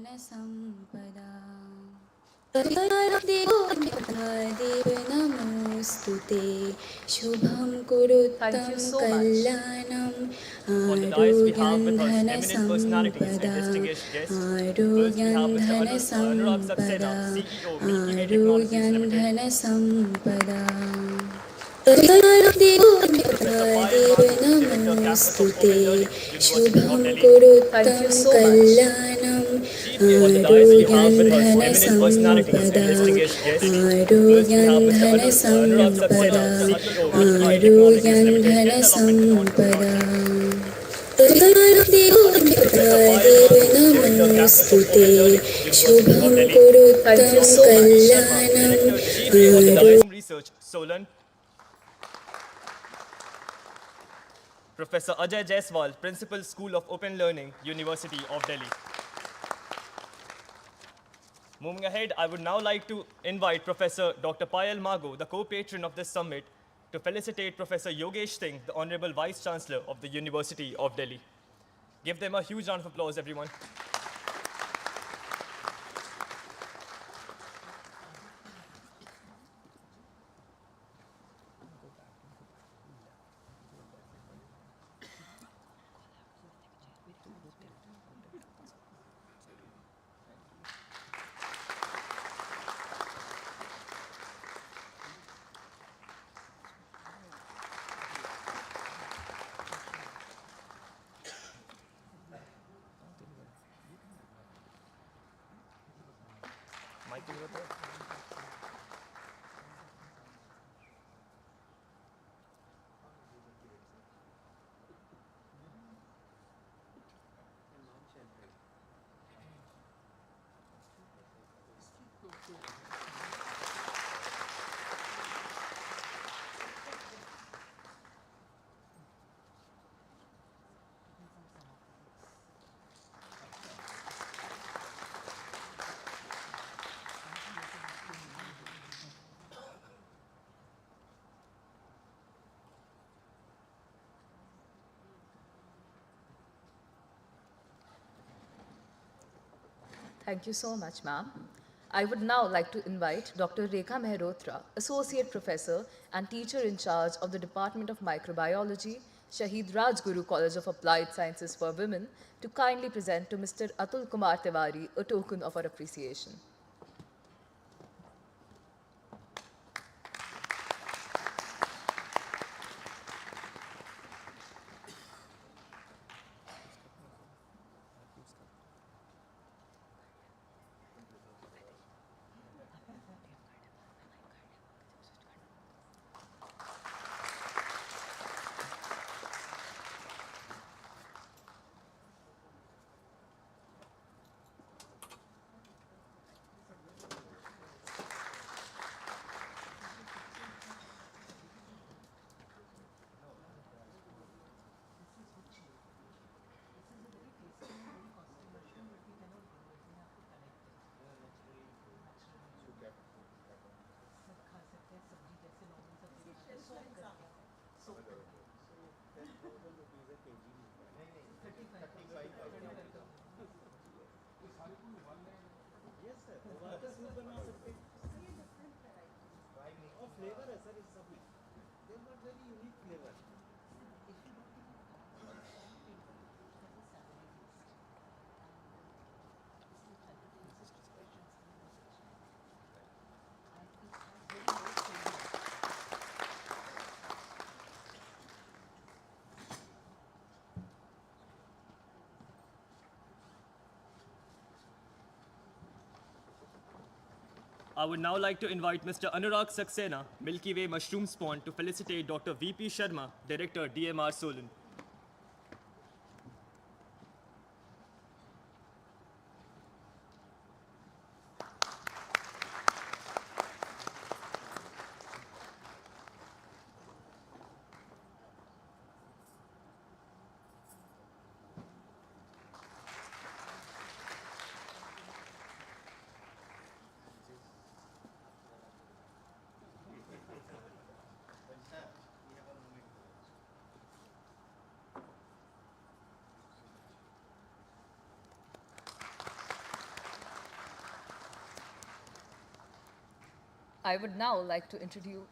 धनसम्पदा देव नमोऽस्तु ते शुभं कुरुत्तं कल्याणम् आरोग्यं धनसम्पदा आरोग्यं धनसम्पदा आरोग्यं धनसम्पदा देव नमोऽस्तु ते शुभं कुरुत्तं कल्याणम् आरोग्यं धनसम्पदा आरोग्यं धनसम्पदा आरोग्यं धनसम्पदा देव नमोऽस्तु ते शुभं कुरुत्तं कल्याणम् Research, Solan. Professor Ajay Jaiswal, Principal, School of Open Learning, University of Delhi. Moving ahead, I would now like to invite Professor Dr. Payal Mago, the co-patron of this summit, to felicitate Professor Yogesh Singh, the Honorable Vice Chancellor of the University of Delhi. Give them a huge round of applause, everyone. Thank you so much, ma'am. I would now like to invite Dr. Rekha Mehrotra, Associate Professor and Teacher in charge of the Department of Microbiology, Shahid Rajguru College of Applied Sciences for Women, to kindly present to Mr. Atul Kumar Tiwari a token of our appreciation. I would now like to invite Mr. Anurag Saxena, Milky Way Mushroom Spawn, to felicitate Dr. V.P. Sharma, Director, DMR Solon. I would now like to introduce,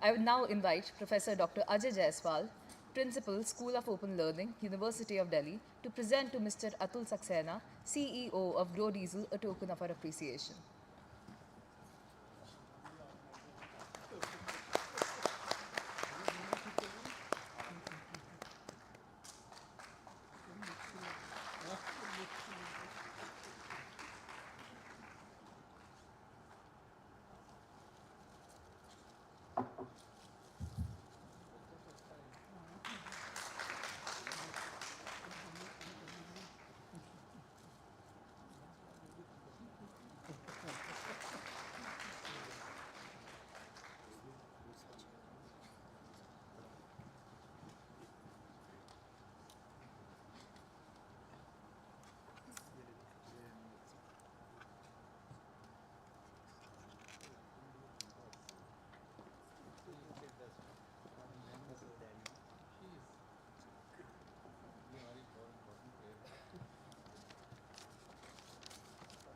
I would now invite Professor Dr. Ajay Jaiswal, Principal, School of Open Learning, University of Delhi, to present to Mr. Atul Saxena, CEO of Grow Diesel, a token of our appreciation.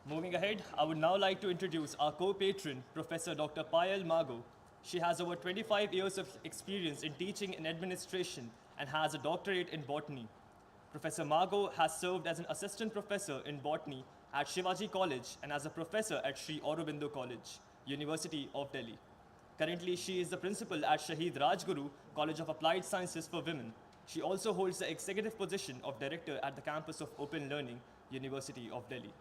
Moving ahead, I would now like to introduce our co-patron, Professor Dr. Payal Mago. She has over 25 years of experience in teaching and administration and has a doctorate in botany. Professor Mago has served as an assistant professor in botany at Shivaji College and as a professor at Sri Aurobindo College, University of Delhi. Currently, she is the principal at Shahid Rajguru College of Applied Sciences for Women. She also holds the executive position of director at the campus of Open Learning, University of Delhi.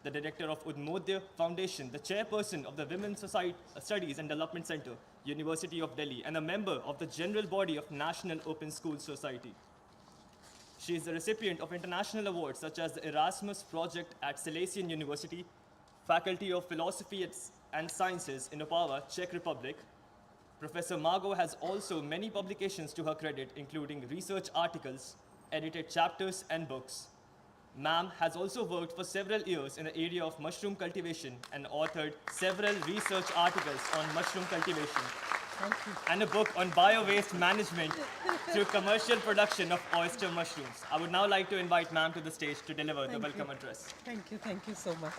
The director of Udmodya Foundation, the chairperson of the Women's Studies and Development Center, University of Delhi, and a member of the general body of National Open Schools Society. She is the recipient of international awards such as the Erasmus Project at Silesian University, Faculty of Philosophy and Sciences in Opava, Czech Republic. Professor Mago has also many publications to her credit, including research articles, edited chapters, and books. Ma'am has also worked for several years in the area of mushroom cultivation and authored several research articles on mushroom cultivation and a book on bio-waste management through commercial production of oyster mushrooms. I would now like to invite ma'am to the stage to deliver the welcome address. Thank you so much.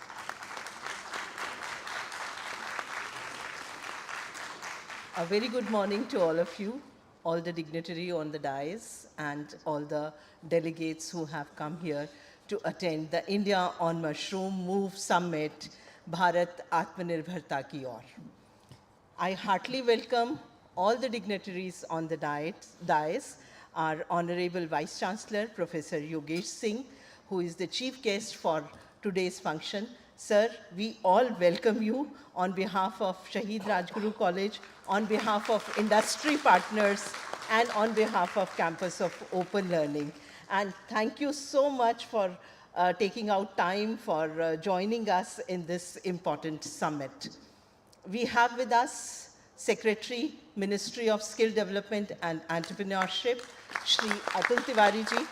A very good morning to all of you, all the dignitary on the dais and all the delegates who have come here to attend the India on Mushroom Move Summit, Bharat Atmanirbharta Ki Aur. I heartily welcome all the dignitaries on the dais, our Honorable Vice Chancellor, Professor Yogesh Singh, who is the chief guest for today's function. Sir, we all welcome you on behalf of Shahid Rajguru College, on behalf of industry partners, and on behalf of Campus of Open Learning. And thank you so much for taking out time for joining us in this important summit. We have with us Secretary, Ministry of Skill Development and Entrepreneurship, Shri Atul Tiwari ji.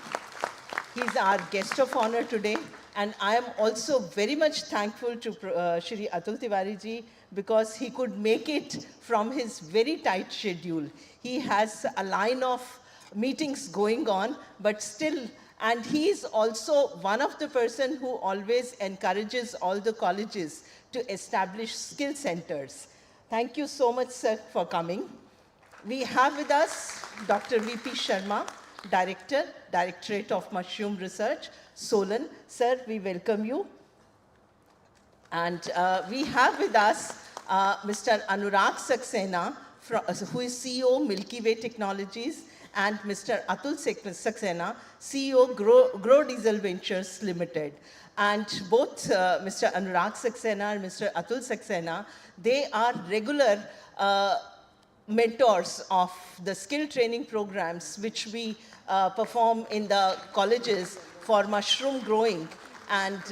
He's our guest of honor today. And I am also very much thankful to Shri Atul Tiwari ji because he could make it from his very tight schedule. He has a line of meetings going on, but still, and he is also one of the person who always encourages all the colleges to establish skill centers. Thank you so much, sir, for coming. We have with us Dr. V.P. Sharma, Director, Directorate of Mushroom Research, Solan. Sir, we welcome you. And we have with us Mr. Anurag Saxena, who is CEO, Milky Way Technologies, and Mr. Atul Saxena, CEO, Grow Diesel Ventures Limited. And both Mr. Anurag Saxena and Mr. Atul Saxena, they are regular mentors of the skill training programs which we perform in the colleges for mushroom growing. And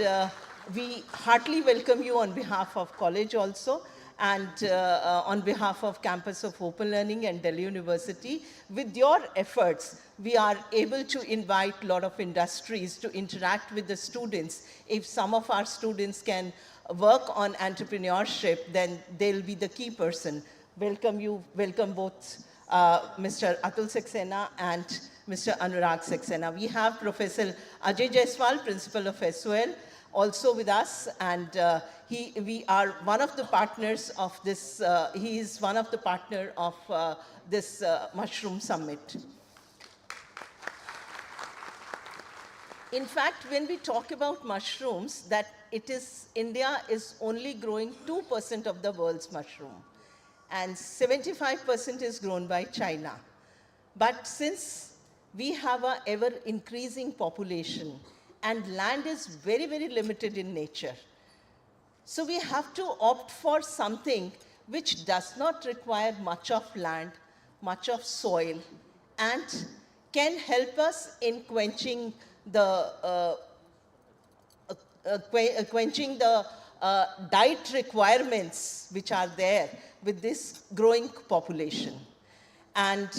we heartily welcome you on behalf of college also, and on behalf of Campus of Open Learning and Delhi University. With your efforts, we are able to invite a lot of industries to interact with the students. If some of our students can work on entrepreneurship, then they'll be the key person. Welcome both Mr. Atul Saxena and Mr. Anurag Saxena. We have Professor Ajay Jaiswal, Principal of SOL, also with us, and we are one of the partners of this, he is one of the partner of this Mushroom Summit. In fact, when we talk about mushrooms, that India is only growing 2% of the world's mushroom, and 75% is grown by China. But since we have an ever increasing population and land is very, very limited in nature, so we have to opt for something which does not require much of land, much of soil, and can help us in quenching the diet requirements which are there with this growing population. And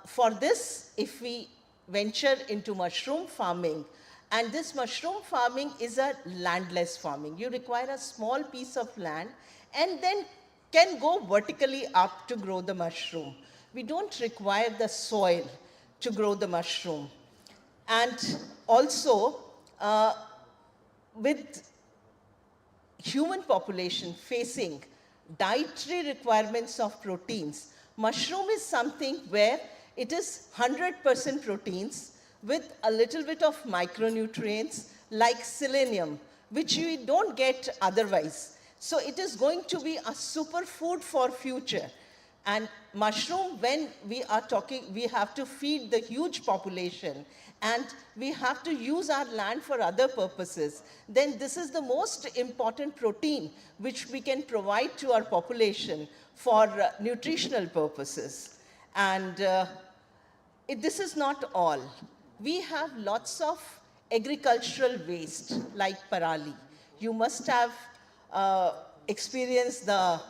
for this, if we venture into mushroom farming, and this mushroom farming is a landless farming. You require a small piece of land and then can go vertically up to grow the mushroom. We don't require the soil to grow the mushroom. And also, with human population facing dietary requirements of proteins, mushroom is something where it is 100% proteins with a little bit of micronutrients like selenium, which we don't get otherwise. So it is going to be a superfood for future. And mushroom, when we are talking, we have to feed the huge population and we have to use our land for other purposes, then this is the most important protein which we can provide to our population for nutritional purposes. And this is not all. We have lots of agricultural waste like parali. You must have experienced the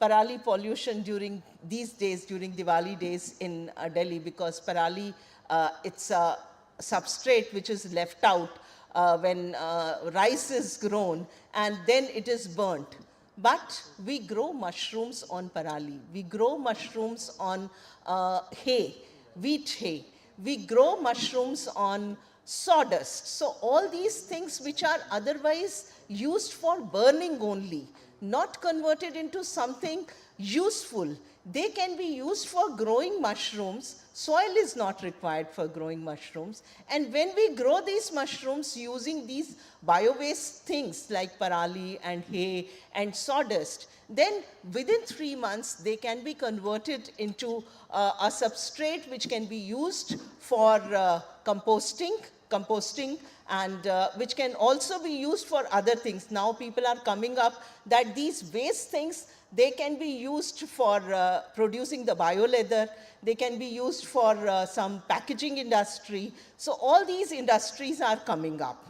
parali pollution during these days, during Diwali days in Delhi, because parali, it's a substrate which is left out when rice is grown and then it is burnt. But we grow mushrooms on parali. We grow mushrooms on hay, wheat hay. We grow mushrooms on sawdust. So all these things which are otherwise used for burning only, not converted into something useful, they can be used for growing mushrooms. Soil is not required for growing mushrooms. And when we grow these mushrooms using these bio-waste things like parali and hay and sawdust, then within 3 months, they can be converted into a substrate which can be used for composting, and which can also be used for other things. Now people are coming up that these waste things, they can be used for producing the bio-leather. They can be used for some packaging industry. So all these industries are coming up.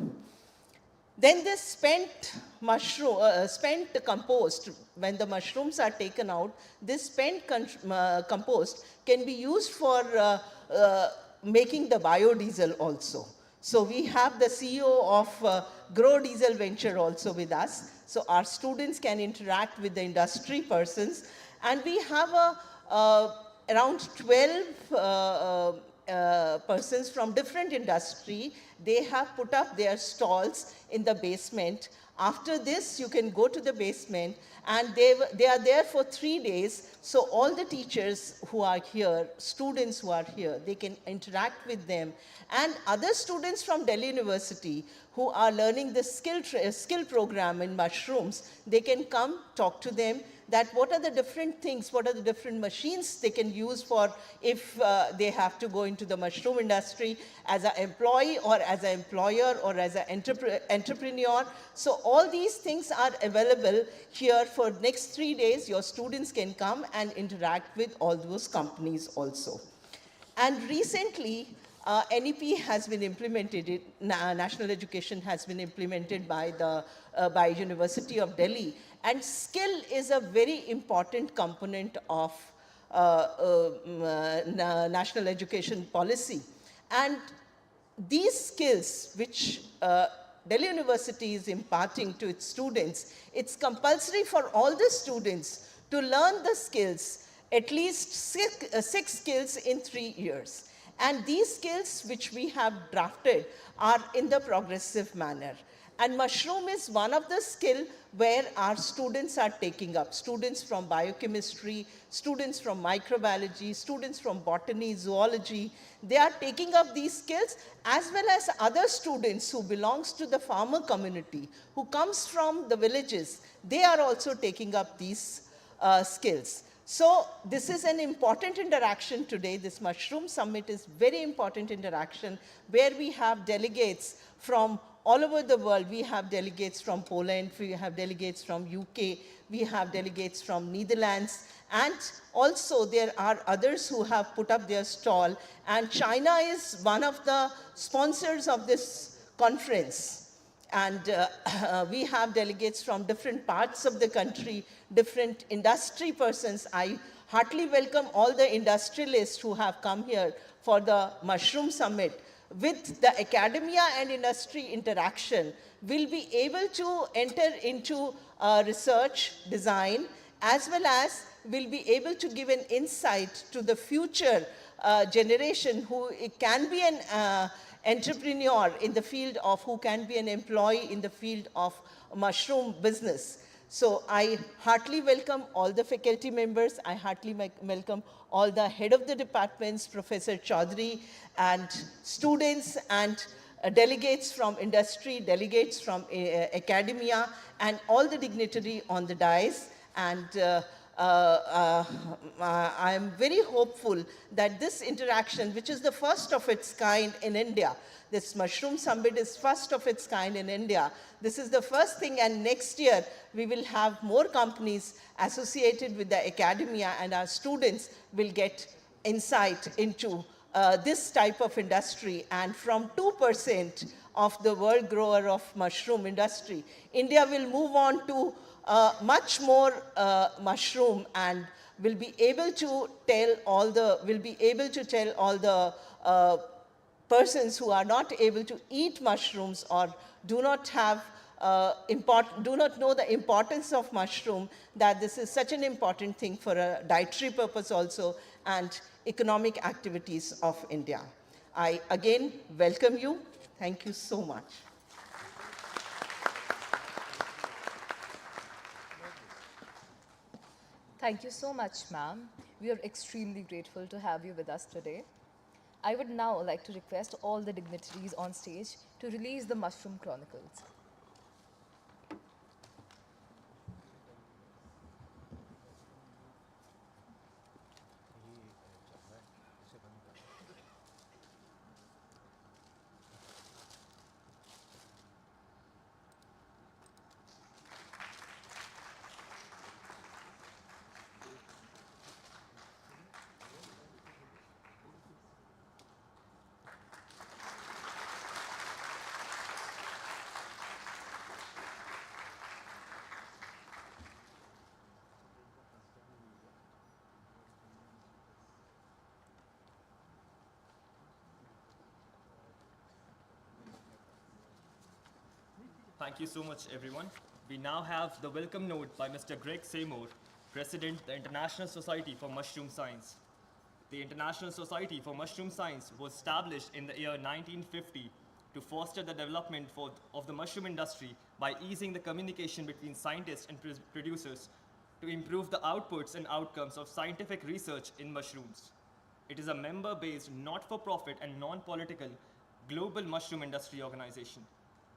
Then this spent compost, when the mushrooms are taken out, this spent compost can be used for making the biodiesel also. So we have the CEO of Grow Diesel Venture also with us. So our students can interact with the industry persons. And we have around 12 persons from different industry. They have put up their stalls in the basement. After this, you can go to the basement, and they are there for 3 days. So all the teachers who are here, students who are here, they can interact with them. And other students from Delhi University who are learning the skill program in mushrooms, they can come talk to them that what are the different things, what are the different machines they can use for if they have to go into the mushroom industry as an employee or as an employer or as an entrepreneur. So all these things are available here for next 3 days. Your students can come and interact with all those companies also. And recently, NEP has been implemented, national education has been implemented by the University of Delhi. And skill is a very important component of national education policy. And these skills which Delhi University is imparting to its students, it's compulsory for all the students to learn the skills, at least six skills in 3 years. And these skills which we have drafted are in the progressive manner. And mushroom is one of the skill where our students are taking up. Students from biochemistry, students from microbiology, students from botany, zoology, they are taking up these skills, as well as other students who belongs to the farmer community, who comes from the villages. They are also taking up these skills. So this is an important interaction today. This Mushroom Summit is very important interaction where we have delegates from all over the world. We have delegates from Poland, we have delegates from UK, we have delegates from Netherlands, and also there are others who have put up their stall. And China is one of the sponsors of this conference. And we have delegates from different parts of the country, different industry persons. I heartily welcome all the industrialists who have come here for the Mushroom Summit. With the academia and industry interaction, we'll be able to enter into research, design, as well as we'll be able to give an insight to the future generation who can be an entrepreneur in the field of, who can be an employee in the field of mushroom business. So I heartily welcome all the faculty members. I heartily welcome all the head of the departments, Professor Chaudhary, and students and delegates from industry, delegates from academia, and all the dignitary on the dais. And I am very hopeful that this interaction, which is the first of its kind in India, this Mushroom Summit is first of its kind in India. This is the first thing, and next year we will have more companies associated with the academia, and our students will get insight into this type of industry. And from 2% of the world grower of mushroom industry, India will move on to much more mushroom, and will be able to tell all the persons who are not able to eat mushrooms or do not have do not know the importance of mushroom, that this is such an important thing for a dietary purpose also and economic activities of India. I again welcome you. Thank you so much. Thank you so much, ma'am. We are extremely grateful to have you with us today. I would now like to request all the dignitaries on stage to release the Mushroom Chronicles. Thank you so much, everyone. We now have the welcome note by Mr. Greg Seymour, President, the International Society for Mushroom Science. The International Society for Mushroom Science was established in the year 1950 to foster the development of the mushroom industry by easing the communication between scientists and producers to improve the outputs and outcomes of scientific research in mushrooms. It is a member-based, not-for-profit and non-political global mushroom industry organization.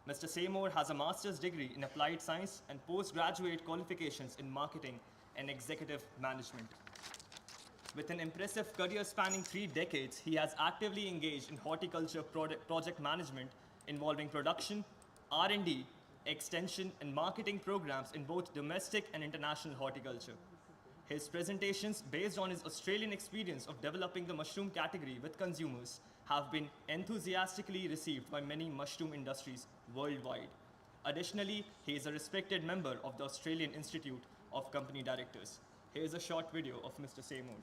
Mr. Seymour has a master's degree in applied science and postgraduate qualifications in marketing and executive management. With an impressive career spanning 3 decades, he has actively engaged in horticulture project management involving production, R&D, extension, and marketing programs in both domestic and international horticulture. His presentations, based on his Australian experience of developing the mushroom category with consumers, have been enthusiastically received by many mushroom industries worldwide. Additionally, he is a respected member of the Australian Institute of Company Directors. Here is a short video of Mr. Seymour.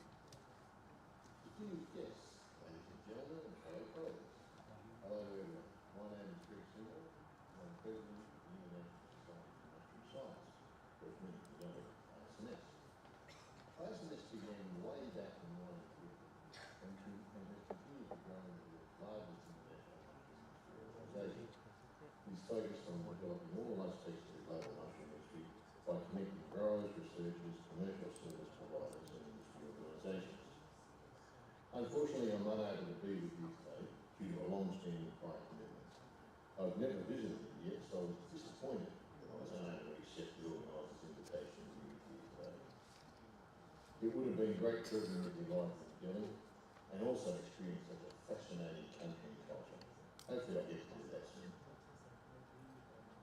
focused on developing all aspects of the global mushroom industry by connecting growers, researchers, commercial service providers and industry organisations. Unfortunately, I'm unable to be with you today due to a long-standing prior commitment. I've never visited it yet, so I was disappointed that I was unable to accept the organiser's invitation to be with you today. It would have been a great privilege of your life in Delhi and also experience such a fascinating country and culture. Hopefully I'll get to do that soon.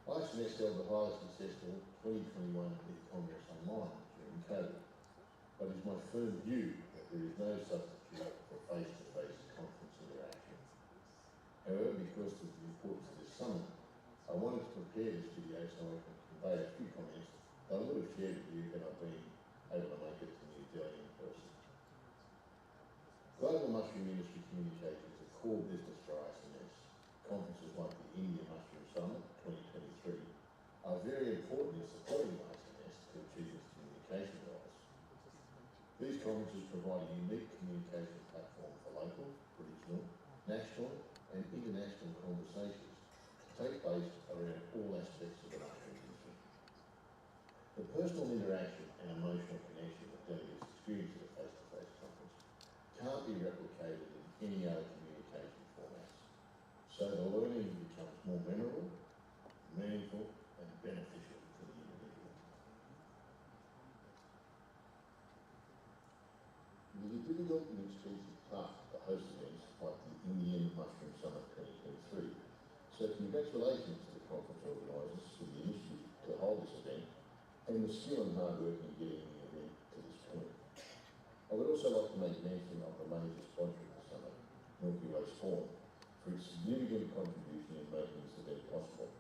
ISMS held the highly successful 2021 Congress online during COVID, but it is my firm view that there is no substitute for face-to-face conference interaction. However, because of the importance of this summit, I wanted to prepare this video so I can convey a few comments that I would have shared with you had I been able to make it to New Delhi in person. Global mushroom industry communication is a core business for ISMS. Conferences like the India Mushroom Summit 2023 are very important in supporting ISMS to achieve its communication goals. These conferences provide a unique communication platform for local, regional, national and international conversations to take place around all aspects of the mushroom industry. The personal interaction and emotional connection that delegates experience at a face-to-face conference can't be replicated in any other communication formats. So the learning becomes more memorable, meaningful and beneficial to the individual. It is a difficult and expensive task to host events like the Indian Mushroom Summit 2023. So congratulations to the conference organisers for the initiative to hold this event and the skill and hard work in getting the event to this point. I would also like to make mention of the major sponsor of the summit, Milky Way Spawn, for its significant contribution in making this event possible.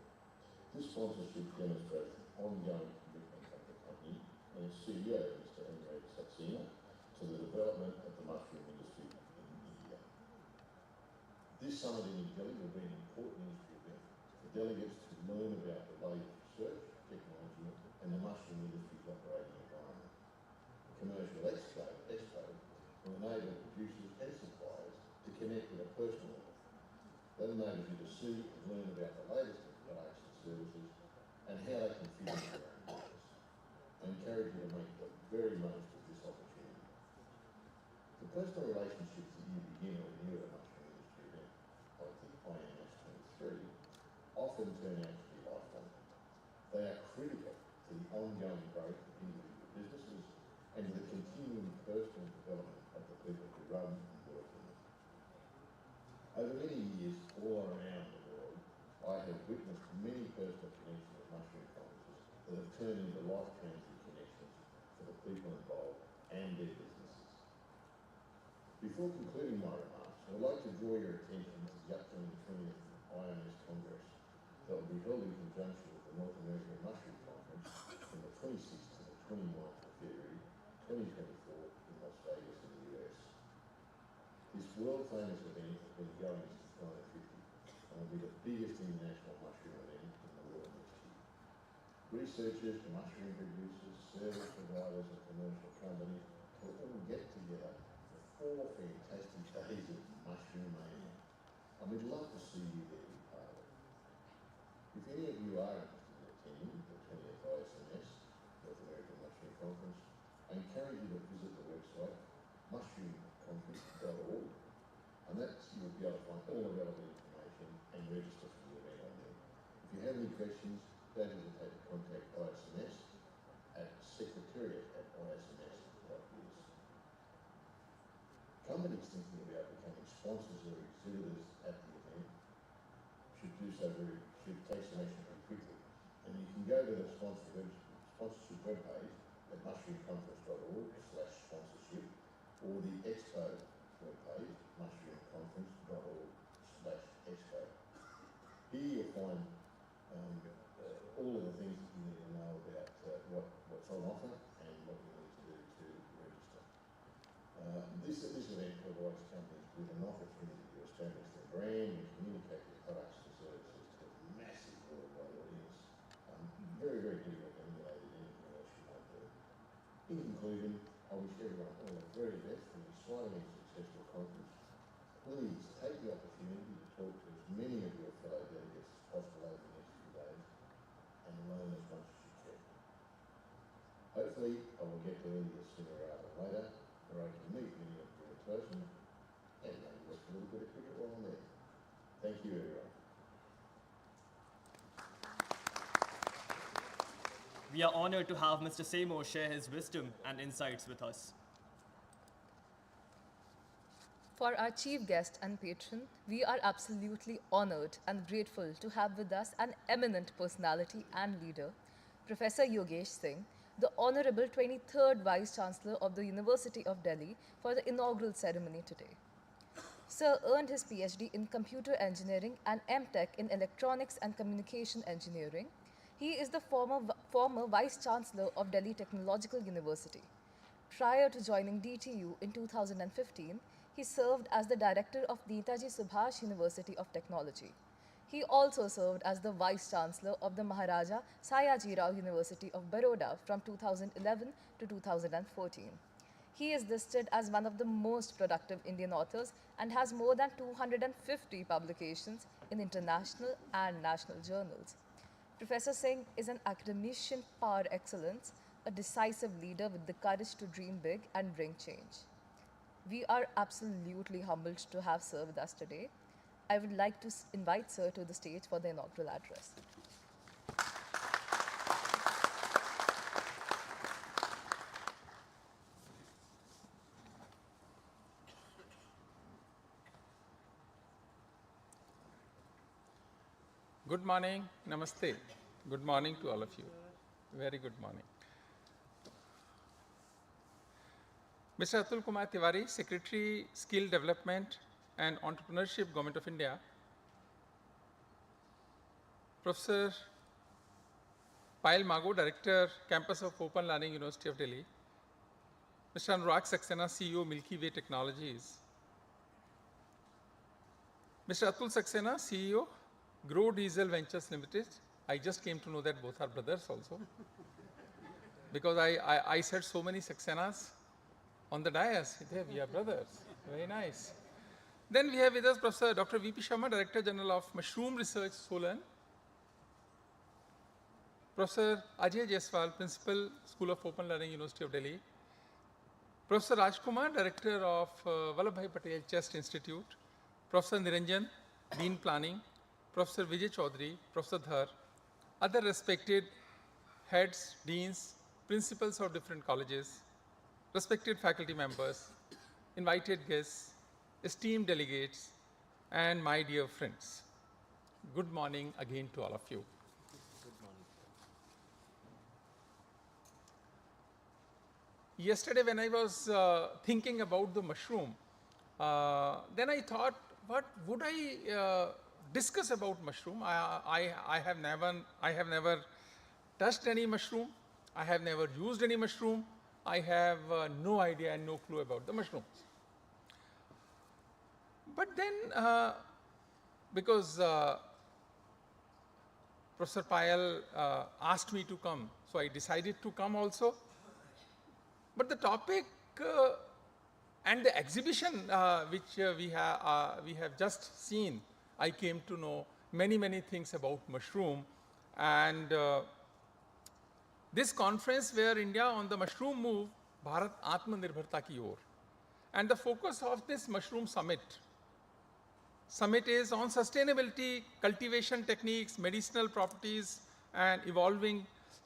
This sponsorship demonstrates the ongoing commitment of the company and its CEO, Mr. Anand Rawat, to the development of the mushroom industry in India. This summit in New Delhi will be an important industry event for delegates to learn about the latest research, technology and the mushroom industry's operating environment. The commercial expo will enable producers and suppliers to connect at a personal level. That enables you to see and learn about the latest products and services and how they can fit into your own business. I encourage you to make the very most of this opportunity. The personal relationships that you begin when you're at a mushroom industry event, like the IMS 23, often turn out to be lifelong. They are critical to the ongoing growth of individual businesses and to the continuing personal development of the people who run and work in them. Over many years, all around the world, I have witnessed many personal connections at mushroom conferences that have turned into life-changing connections for the people involved and their businesses. Before concluding my remarks, I would like to draw your attention to the upcoming 20th IMS Congress that will be held in conjunction with the North American Mushroom Conference from the 26th to the 29th of February 2024 in Las Vegas in the US. This world-famous event has been going since 1950 and will be the biggest international mushroom event in the world next year. Researchers, mushroom producers, service providers and commercial companies will all get together for 4 fantastic days of mushroom mania. And we'd love to see you there to be part of it. If any of you are interested in attending the 20th ISMS, North American Mushroom Conference, I encourage you to visit the website mushroomconference.org, and that's you'll be able to find all the relevant information and register for the event on there. If you have any questions, don't hesitate to contact ISMS at secretariat@isms.biz. Companies thinking about becoming sponsors or exhibitors at the event should take some action very quickly. And you can go to the sponsorship webpage at mushroomconference.org/sponsorship or the expo webpage, mushroomconference.org/expo. Here you'll find all of the things that you need to know about what's on offer and what you need to do to register. This event provides companies with an opportunity to establish their brand and communicate their products and services to a massive worldwide audience. Very, very difficult to emulate anything else you might do. In conclusion, I wish everyone all the very best for an exciting and successful conference. Please take the opportunity to talk to as many of your fellow delegates as possible over the next We are honored to have Mr. Seymour share his wisdom and insights with us. For our chief guest and patron, we are absolutely honored and grateful to have with us an eminent personality and leader, Professor Yogesh Singh, the Honorable 23rd Vice Chancellor of the University of Delhi, for the inaugural ceremony today. Sir earned his PhD in Computer Engineering and MTech in Electronics and Communication Engineering. He is the former Vice Chancellor of Delhi Technological University. Prior to joining DTU in 2015, he served as the director of Netaji Subhash University of Technology. He also served as the Vice Chancellor of the Maharaja Sayaji Rao University of Baroda from 2011 to 2014. He is listed as one of the most productive Indian authors and has more than 250 publications in international and national journals. Professor Singh is an academician par excellence, a decisive leader with the courage to dream big and bring change. We are absolutely humbled to have Sir with us today. I would like to invite Sir to the stage for the inaugural address. Good morning, namaste. Good morning to all of you. Very good morning. Mr. Atul Kumar Tiwari, Secretary, Skill Development and Entrepreneurship, Government of India. Professor Payal Mago, Director, Campus of Open Learning, University of Delhi. Mr. Anurag Saxena, CEO, Milky Way Technologies. Mr. Atul Saxena, CEO, Grow Diesel Ventures Limited. I just came to know that both are brothers also. Because I said so many Saxenas on the dais. There we are brothers. Very nice. Then we have with us Professor Dr. V.P. Sharma, Director General of Mushroom Research, Solan. Professor Ajay Jaiswal, Principal, School of Open Learning, University of Delhi. Professor Rajkumar, Director of Vallabhbhai Patel Chest Institute. Professor Niranjan, Dean Planning. Professor Vijay Chaudhary, Professor Dhar, other respected heads, deans, principals of different colleges, respected faculty members, invited guests, esteemed delegates, and my dear friends. Good morning again to all of you. Good morning. Yesterday when I was thinking about the mushroom, then I thought, what would I discuss about mushroom? I have never touched any mushroom. I have never used any mushroom. I have no idea and no clue about the mushrooms. But then, because Professor Payal asked me to come, so I decided to come also. But the topic and the exhibition which we have just seen, I came to know many things about mushroom. And this conference where India on the mushroom move, Bharat Atmanirbharta ki or. And the focus of this mushroom summit is on sustainability, cultivation techniques, medicinal properties, and evolving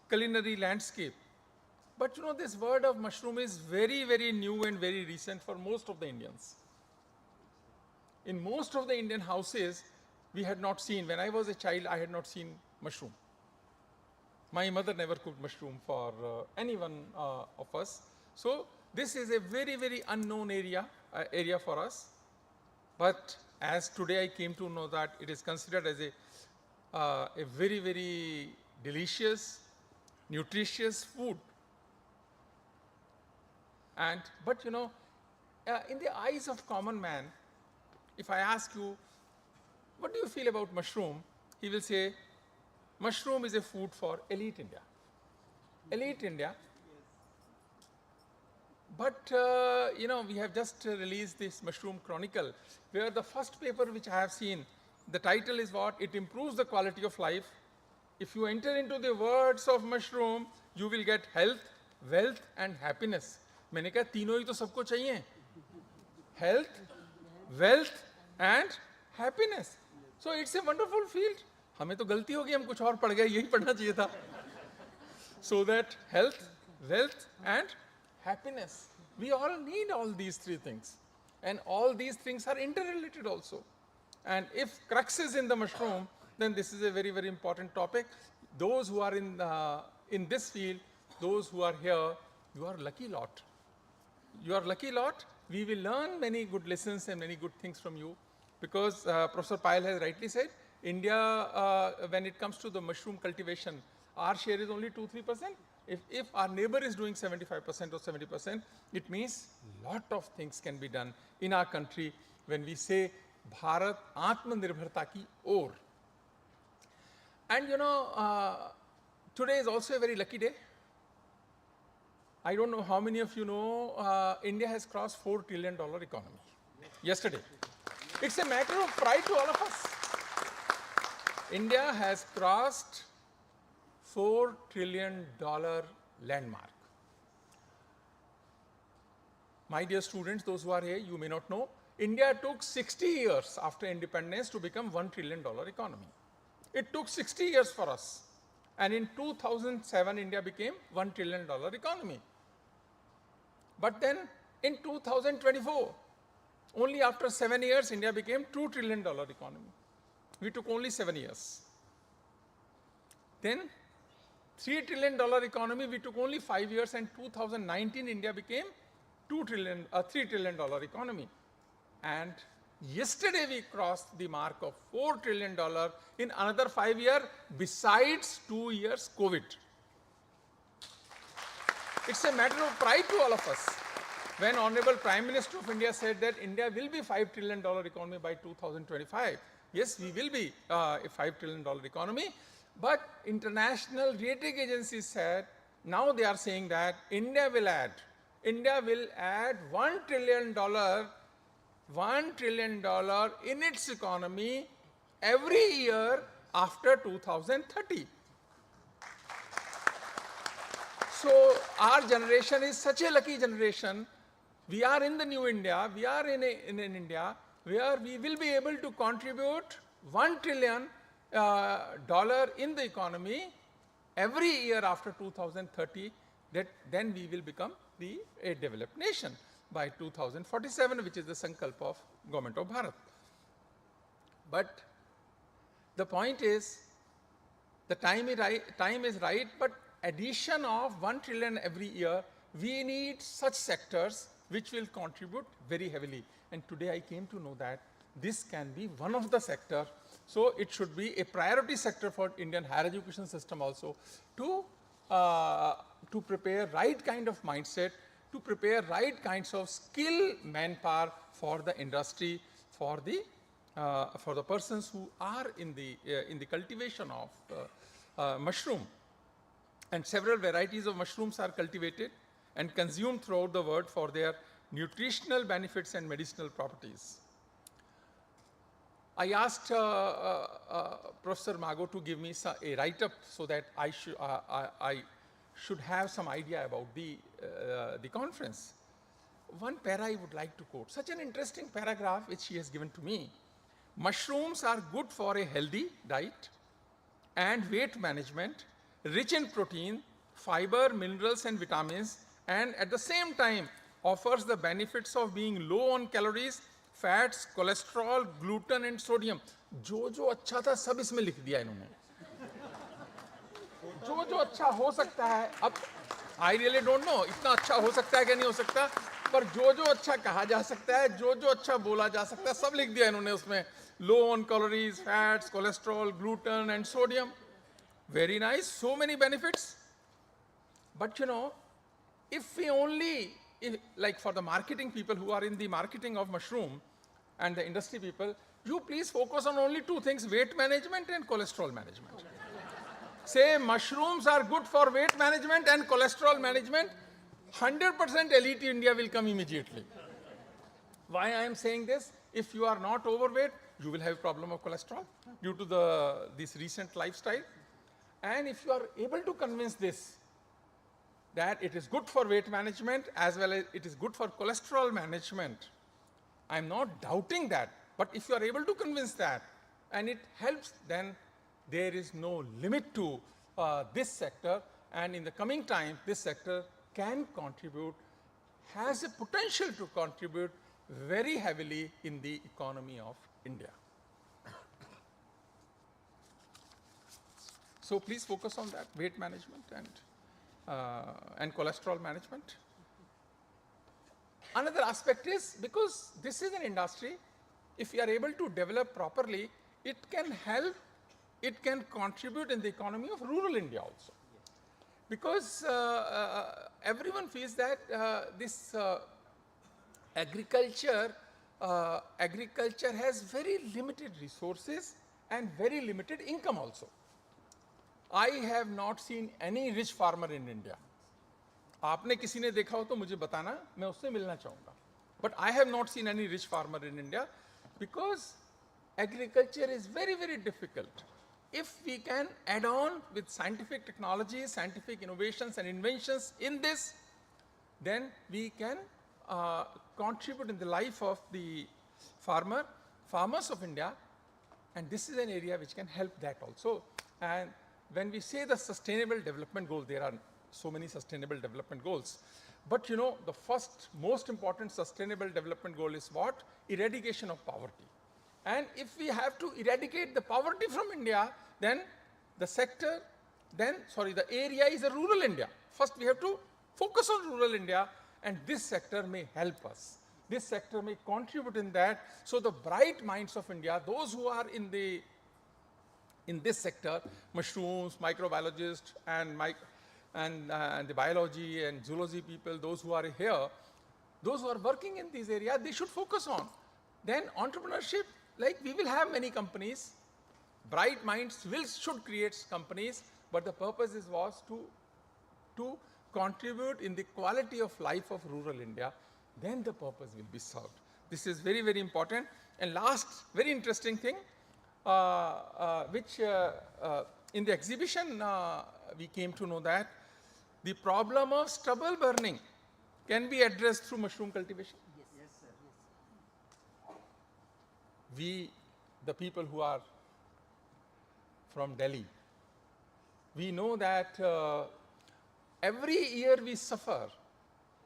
culinary landscape. But you know, this word of mushroom is very new and very recent for most of the Indians. In most of the Indian houses, we had not seen, when I was a child, I had not seen mushroom. My mother never cooked mushroom for anyone of us. So this is a very unknown area for us. But as today I came to know that it is considered as a very delicious, nutritious food. But you know, in the eyes of common man, if I ask you, what do you feel about mushroom? He will say, mushroom is a food for elite India. Elite India. But you know, we have just released this Mushroom Chronicle, where the first paper which I have seen, the title is what? It improves the quality of life. If you enter into the words of mushroom, you will get health, wealth and happiness. मैंने कहा तीनों ही तो सबको चाहिए. Health, wealth and happiness. So it's a wonderful field. हमें तो गलती हो गई, हम कुछ और पढ़ गए, यही पढ़ना चाहिए था. so that health, wealth, and happiness. We all need all these three things. And all these things are interrelated also. And if crux is in the mushroom, then this is a very, very important topic. Those who are in this field, those who are here, you are lucky lot. You are lucky lot. We will learn many good lessons and many good things from you, because Professor Payal has rightly said, India, when it comes to the mushroom cultivation, our share is only 2-3%. If our neighbor is doing 75% or 70%, it means lot of things can be done in our country when we say Bharat Atmanirbharta ki or. And you know, today is also a very lucky day. I don't know how many of you know, India has crossed $4 trillion economy yesterday. It's a matter of pride to all of us. India has crossed $4 trillion landmark. My dear students, those who are here, you may not know, India took 60 years after independence to become $1 trillion economy. It took 60 years for us. And in 2007, India became $1 trillion economy. But then in 2024, only after 7 years, India became $2 trillion economy. We took only 7 years. Then $3 trillion economy, we took only 5 years, and 2019, India became $3 trillion economy. And yesterday we crossed the mark of $4 trillion in another 5 years, besides 2 years COVID. It's a matter of pride to all of us. When Honorable Prime Minister of India said that India will be $5 trillion economy by 2025, yes, we will be a $5 trillion economy. But international rating agencies said, now they are saying that India will add $1 trillion in its economy every year after 2030. So our generation is such a lucky generation. We are in the new India. We are in an India where we will be able to contribute $1 trillion in the economy every year after 2030. Then we will become a developed nation by 2047, which is the sankalp of Government of Bharat. But the point is, the time is right, but addition of 1 trillion every year, we need such sectors which will contribute very heavily. And today I came to know that this can be one of the sector. So it should be a priority sector for Indian higher education system also to prepare right kind of mindset, to prepare right kinds of skill manpower for the industry, for the persons who are in the cultivation of mushroom. And several varieties of mushrooms are cultivated and consumed throughout the world for their nutritional benefits and medicinal properties. I asked Professor Mago to give me a write-up so that I should have some idea about the conference. One para I would like to quote, such an interesting paragraph which he has given to me. Mushrooms are good for a healthy diet and weight management, rich in protein, fiber, minerals and vitamins, and at the same time offers the benefits of being low on calories, fats, cholesterol, gluten and sodium. जो अच्छा था सब इसमें लिख दिया इन्होंने. जो अच्छा हो सकता है, अब I really don't know इतना अच्छा हो सकता है क्या नहीं हो सकता, पर जो अच्छा कहा जा सकता है, जो अच्छा बोला जा सकता है, सब लिख दिया इन्होंने उसमें. Low on calories, fats, cholesterol, gluten and sodium. Very nice, so many benefits. But you know, if we only, like for the marketing people who are in the marketing of mushroom and the industry people, you please focus on only two things, weight management and cholesterol management. Say mushrooms are good for weight management and cholesterol management, 100% elite India will come immediately. Why I am saying this? If you are not overweight, you will have a problem of cholesterol due to this recent lifestyle. And if you are able to convince this, that it is good for weight management as well as it is good for cholesterol management, I am not doubting that. But if you are able to convince that and it helps, then there is no limit to this sector. and in the coming time, this sector can contribute, has a potential to contribute very heavily in the economy of India. So please focus on that, weight management and cholesterol management. Another aspect is, because this is an industry, if we are able to develop properly, it can help, it can contribute in the economy of rural India also. Because everyone feels that this agriculture has very limited resources and very limited income also. I have not seen any rich farmer in India. आपने किसी ने देखा हो तो मुझे बताना, मैं उससे मिलना चाहूँगा. But I have not seen any rich farmer in India, because agriculture is very, very difficult. If we can add on with scientific technology, scientific innovations and inventions in this, then we can contribute in the life of the farmers of India, and this is an area which can help that also. And when we say the sustainable development goal, there are so many sustainable development goals. But you know, the first most important sustainable development goal is what? Eradication of poverty. And if we have to eradicate the poverty from India, then the area is a rural India. First we have to focus on rural India, and this sector may help us. This sector may contribute in that. So the bright minds of India, those who are in this sector, mushrooms, microbiologists, and the biology and zoology people, those who are here, those who are working in these areas, they should focus on. Then entrepreneurship, like we will have many companies, bright minds should create companies, but the purpose was to contribute in the quality of life of rural India, then the purpose will be served. This is very, very important. And last, very interesting thing, which in the exhibition we came to know that the problem of stubble burning can be addressed through mushroom cultivation. Yes, sir. We, the people who are from Delhi, we know that every year we suffer,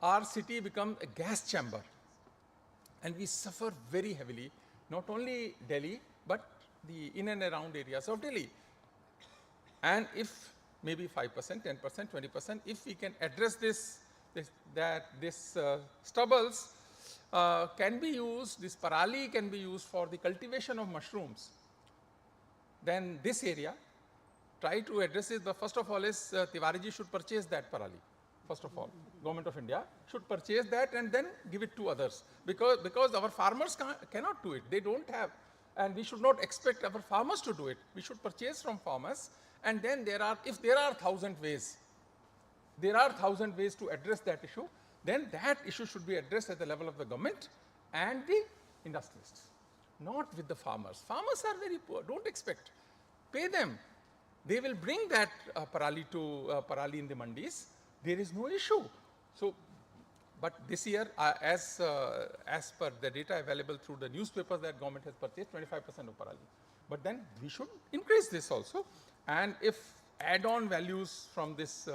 our city becomes a gas chamber, and we suffer very heavily, not only Delhi, but the in and around areas of Delhi. And if maybe 5%, 10%, 20%, if we can address this stubbles can be used, this parali can be used for the cultivation of mushrooms, then this area, try to address it. The first of all is Tiwariji should purchase that parali. First of all, Government of India should purchase that and then give it to others, because our farmers cannot do it. They don't have, and we should not expect our farmers to do it. We should purchase from farmers, and then if there are 1,000 ways, to address that issue, then that issue should be addressed at the level of the government and the industrialists, not with the farmers. Farmers are very poor, don't expect. Pay them. They will bring that parali in the mandis. There is no issue. So, but this year, as per the data available through the newspapers, that government has purchased 25% of parali. But then we should increase this also. And if add-on values from this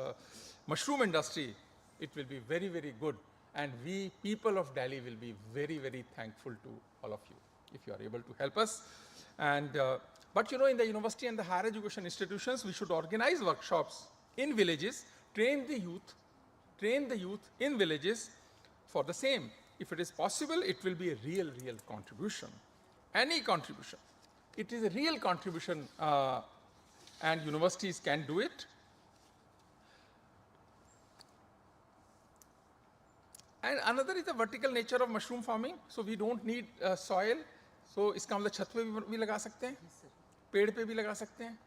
mushroom industry, it will be very, very good. And we, people of Delhi, will be very, very thankful to all of you if you are able to help us. And but you know, in the university and the higher education institutions, we should organize workshops in villages, train the youth in villages for the same. If it is possible, it will be a real contribution. Any contribution. It is a real contribution, and universities can do it. And another is the vertical nature of mushroom farming. So we don't need soil. So इसका मतलब छत पे भी लगा सकते हैं, पेड़ पे भी लगा सकते हैं,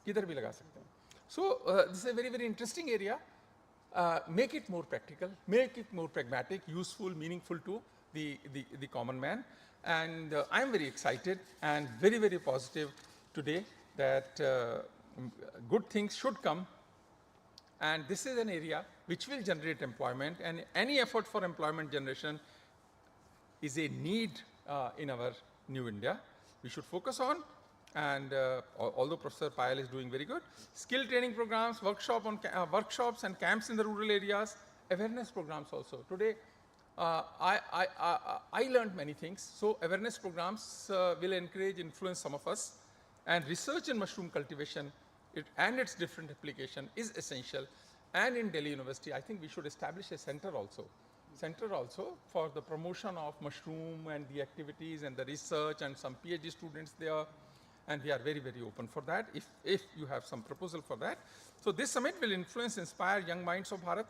किधर भी लगा सकते हैं. So this is a very, very interesting area. Make it more practical, make it more pragmatic, useful, meaningful to the common man. And I am very excited and very, very positive today that good things should come. And this is an area which will generate employment, and any effort for employment generation is a need in our new India. We should focus on, and although Professor Payal is doing very good, skill training programs, workshops and camps in the rural areas, awareness programs also. Today, I learned many things. So awareness programs will encourage, influence some of us, and research in mushroom cultivation and its different application is essential. And in Delhi University, I think we should establish a center also for the promotion of mushroom and the activities and the research, and some PhD students there. And we are very, very open for that if you have some proposal for that. So this summit will influence, inspire young minds of Bharat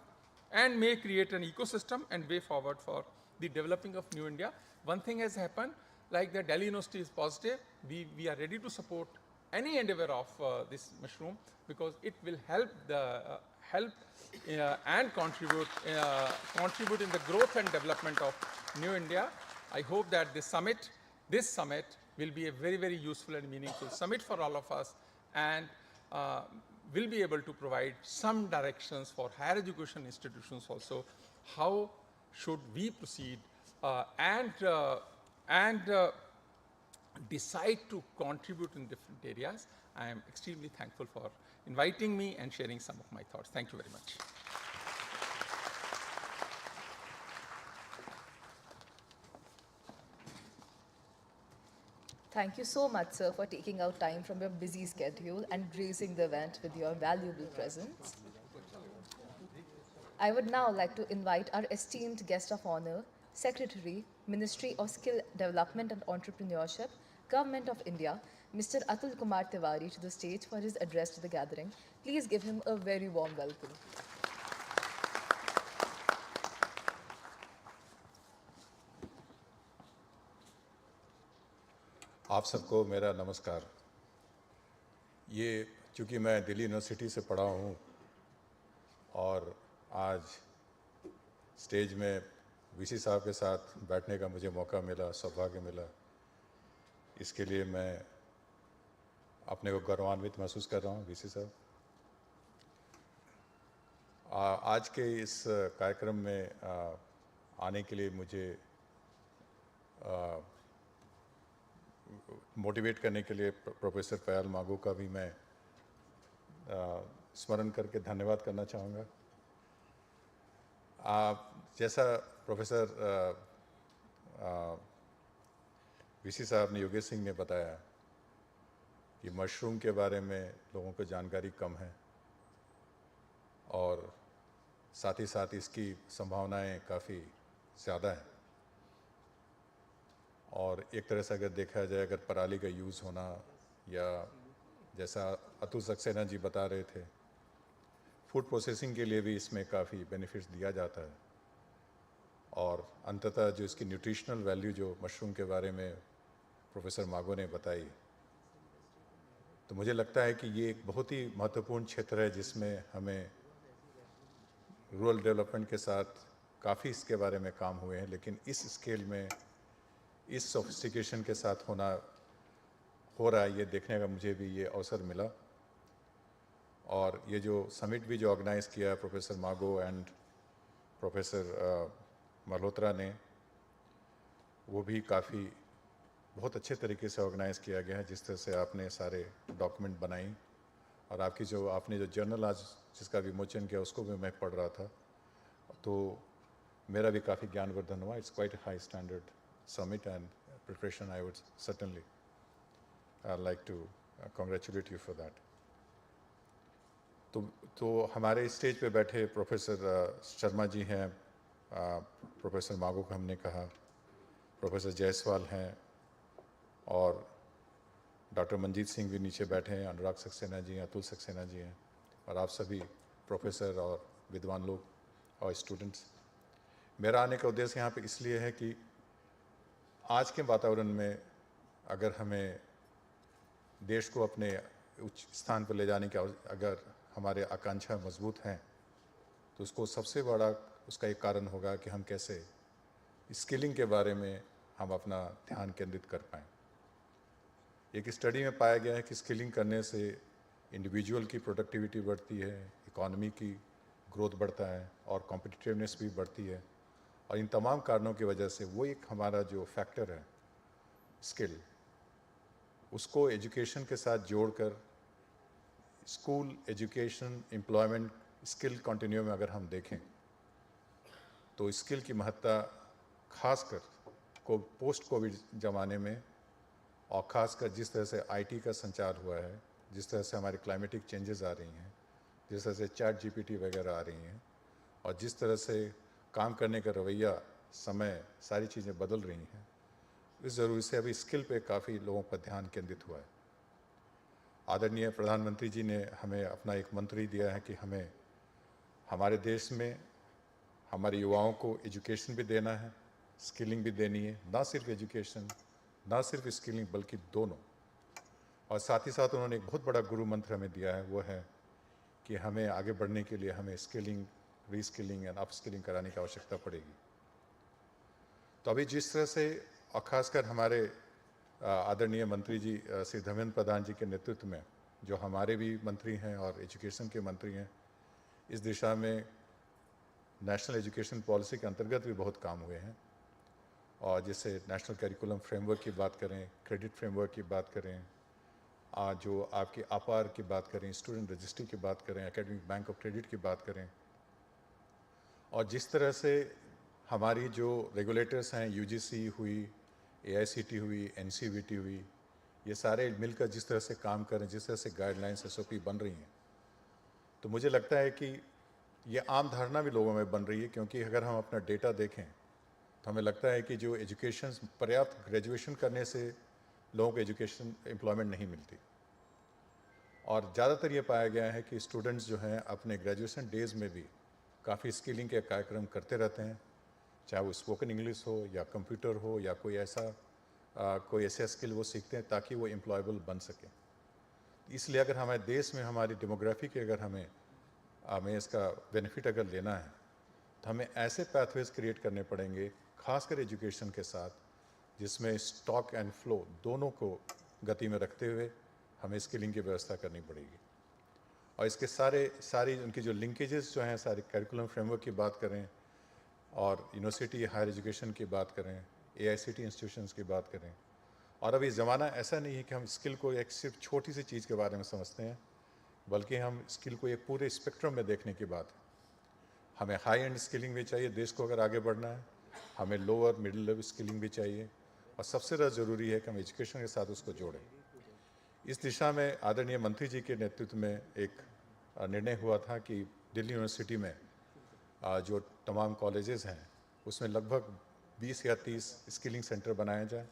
and may create an ecosystem and way forward for the developing of New India. One thing has happened, like the Delhi University is positive, we are ready to support any endeavor of this mushroom, because it will help and contribute in the growth and development of New India. I hope that this summit will be a very, very useful and meaningful summit for all of us, and will be able to provide some directions for higher education institutions also. How should we proceed and decide to contribute in different areas. I am extremely thankful for inviting me and sharing some of my thoughts. Thank you very much. Thank you so much, sir, for taking out time from your busy schedule and gracing the event with your valuable presence. I would now like to invite our esteemed guest of honor, Secretary, Ministry of Skill Development and Entrepreneurship, Government of India, Mr. Atul Kumar Tiwari, to the stage for his address to the gathering. Please give him a very warm welcome. आप सबको मेरा नमस्कार। ये चूँकि मैं Delhi university से पढ़ा हूँ और आज स्टेज में वीसी साहब के साथ बैठने का मुझे मौका मिला, सौभाग्य मिला, इसके लिए मैं अपने को गौरवान्वित महसूस कर रहा हूँ। वीसी साहब, आज के इस कार्यक्रम में आने के लिए मुझे मोटिवेट करने के लिए प्रोफेसर पायल मागो का भी मैं स्मरण करके धन्यवाद करना चाहूँगा। जैसा प्रोफेसर वीसी साहब ने, योगेश सिंह ने बताया कि मशरूम के बारे में लोगों को जानकारी कम है और साथ ही साथ इसकी संभावनाएं काफ़ी ज़्यादा हैं। और एक तरह से अगर देखा जाए, अगर पराली का यूज़ होना, या जैसा अतुल सक्सेना जी बता रहे थे, फूड प्रोसेसिंग के लिए भी इसमें काफ़ी बेनिफिट्स दिया जाता है। और अंततः जो इसकी न्यूट्रिशनल वैल्यू जो मशरूम के बारे में प्रोफेसर मागो ने बताई, तो मुझे लगता है कि ये एक बहुत ही महत्वपूर्ण क्षेत्र है जिसमें हमें रूरल डेवलपमेंट के साथ काफ़ी इसके बारे में काम हुए हैं, लेकिन इस स्केल में, इस सोफिस्टिकेशन के साथ हो रहा है, ये देखने का मुझे भी ये अवसर मिला। और ये जो समिट भी जो ऑर्गेनाइज़ किया प्रोफेसर मागो एंड प्रोफेसर मल्होत्रा ने, वो भी काफ़ी बहुत अच्छे तरीके से ऑर्गेनाइज़ किया गया है। जिस तरह से आपने सारे डॉक्यूमेंट बनाई और आपने जो जर्नल आज जिसका विमोचन किया, उसको भी मैं पढ़ रहा था, तो मेरा भी काफ़ी ज्ञानवर्धन हुआ। It's quite high standard summit and preparation. I would certainly like to congratulate you for that. तो हमारे स्टेज पे बैठे प्रोफेसर शर्मा जी हैं, प्रोफेसर मागो का हमने कहा, प्रोफेसर जायसवाल हैं, और डॉक्टर मंजीत सिंह भी नीचे बैठे हैं, अनुराग सक्सेना जी हैं, अतुल सक्सेना जी हैं, और आप सभी प्रोफेसर और विद्वान लोग और स्टूडेंट्स। मेरा आने का उद्देश्य यहाँ पे इसलिए है कि आज के वातावरण में अगर हमें देश को अपने उच्च स्थान पर ले जाने की अगर हमारे आकांक्षा मजबूत हैं, तो उसको सबसे बड़ा उसका एक कारण होगा कि हम कैसे स्किलिंग के बारे में हम अपना ध्यान केंद्रित कर पाएँ। एक स्टडी में पाया गया है कि स्किलिंग करने से इंडिविजुअल की प्रोडक्टिविटी बढ़ती है, इकॉनमी की ग्रोथ बढ़ता है और कॉम्पिटिटिवनेस भी बढ़ती है। और इन तमाम कारणों की वजह से वो एक हमारा जो फैक्टर है स्किल, उसको एजुकेशन के साथ जोड़कर school, education, employment, skill continuum में अगर हम देखें तो स्किल की महत्ता खासकर पोस्ट कोविड ज़माने में, और ख़ासकर जिस तरह से आईटी का संचार हुआ है, जिस तरह से हमारी क्लाइमेटिक चेंजेस आ रही हैं, जिस तरह से चैट जीपीटी वगैरह आ रही हैं, और जिस तरह से काम करने का रवैया, समय, सारी चीज़ें बदल रही हैं, इस ज़रूरी से अभी स्किल पे काफ़ी लोगों पर ध्यान केंद्रित हुआ है। आदरणीय प्रधानमंत्री जी ने हमें अपना एक मंत्र दिया है कि हमें हमारे देश में हमारे युवाओं को एजुकेशन भी देना है, स्किलिंग भी देनी है, ना सिर्फ एजुकेशन, ना सिर्फ स्किलिंग, बल्कि दोनों। और साथ ही साथ उन्होंने एक बहुत बड़ा गुरु मंत्र हमें दिया है, वो है कि हमें आगे बढ़ने के लिए हमें स्किलिंग, रीस्किलिंग एंड अपस्किलिंग कराने की आवश्यकता पड़ेगी। तो अभी जिस तरह से, और ख़ासकर हमारे आदरणीय मंत्री जी श्री धर्मेंद्र प्रधान जी के नेतृत्व में, जो हमारे भी मंत्री हैं और एजुकेशन के मंत्री हैं, इस दिशा में नेशनल एजुकेशन पॉलिसी के अंतर्गत भी बहुत काम हुए हैं। और जैसे नेशनल करिकुलम फ्रेमवर्क की बात करें, क्रेडिट फ्रेमवर्क की बात करें, जो आपकी आपार की बात करें, स्टूडेंट रजिस्ट्री की बात करें, एकेडमिक बैंक ऑफ क्रेडिट की बात करें, और जिस तरह से हमारी जो रेगुलेटर्स हैं, यूजीसी हुई, एआईसीटी हुई, एनसीवीटी हुई, ये सारे मिलकर जिस तरह से काम करें, जिस तरह से गाइडलाइंस, एसओपी बन रही हैं, तो मुझे लगता है कि ये आम धारणा भी लोगों में बन रही है। क्योंकि अगर हम अपना डेटा देखें तो हमें लगता है कि जो एजुकेशन, पर्याप्त ग्रेजुएशन करने से लोगों को एजुकेशन, एम्प्लॉयमेंट नहीं मिलती, और ज़्यादातर ये पाया गया है कि स्टूडेंट्स जो हैं अपने ग्रेजुएशन डेज़ में भी काफ़ी स्किलिंग के कार्यक्रम करते रहते हैं, चाहे वो स्पोकन इंग्लिश हो या कंप्यूटर हो या कोई ऐसा स्किल वो सीखते हैं ताकि वो एम्प्लॉयबल बन सकें। इसलिए अगर हमारे देश में हमारी डेमोग्राफी के अगर हमें इसका बेनिफिट अगर लेना है, तो हमें ऐसे पैथवेज क्रिएट करने पड़ेंगे, खासकर एजुकेशन के साथ, जिसमें स्टॉक एंड फ्लो दोनों को गति में रखते हुए हमें स्किलिंग की व्यवस्था करनी पड़ेगी। और इसके सारी उनकी जो लिंकेजेस जो हैं, सारे करिकुलम फ्रेमवर्क की बात करें, और यूनिवर्सिटी हायर एजुकेशन की बात करें, एआईसीटी इंस्टीट्यूशंस की बात करें, और अभी ज़माना ऐसा नहीं है कि हम स्किल को एक सिर्फ छोटी सी चीज़ के बारे में समझते हैं, बल्कि हम स्किल को एक पूरे स्पेक्ट्रम में देखने की बात है। हमें हाई एंड स्किलिंग भी चाहिए देश को अगर आगे बढ़ना है, हमें लोअर मिडिल लेवल स्किलिंग भी चाहिए, और सबसे ज़्यादा ज़रूरी है कि हम एजुकेशन के साथ उसको जोड़ें। इस दिशा में आदरणीय मंत्री जी के नेतृत्व में एक निर्णय हुआ था कि दिल्ली यूनिवर्सिटी में जो तमाम कॉलेजेस हैं, उसमें लगभग 20 या 30 स्किलिंग सेंटर बनाया जाए।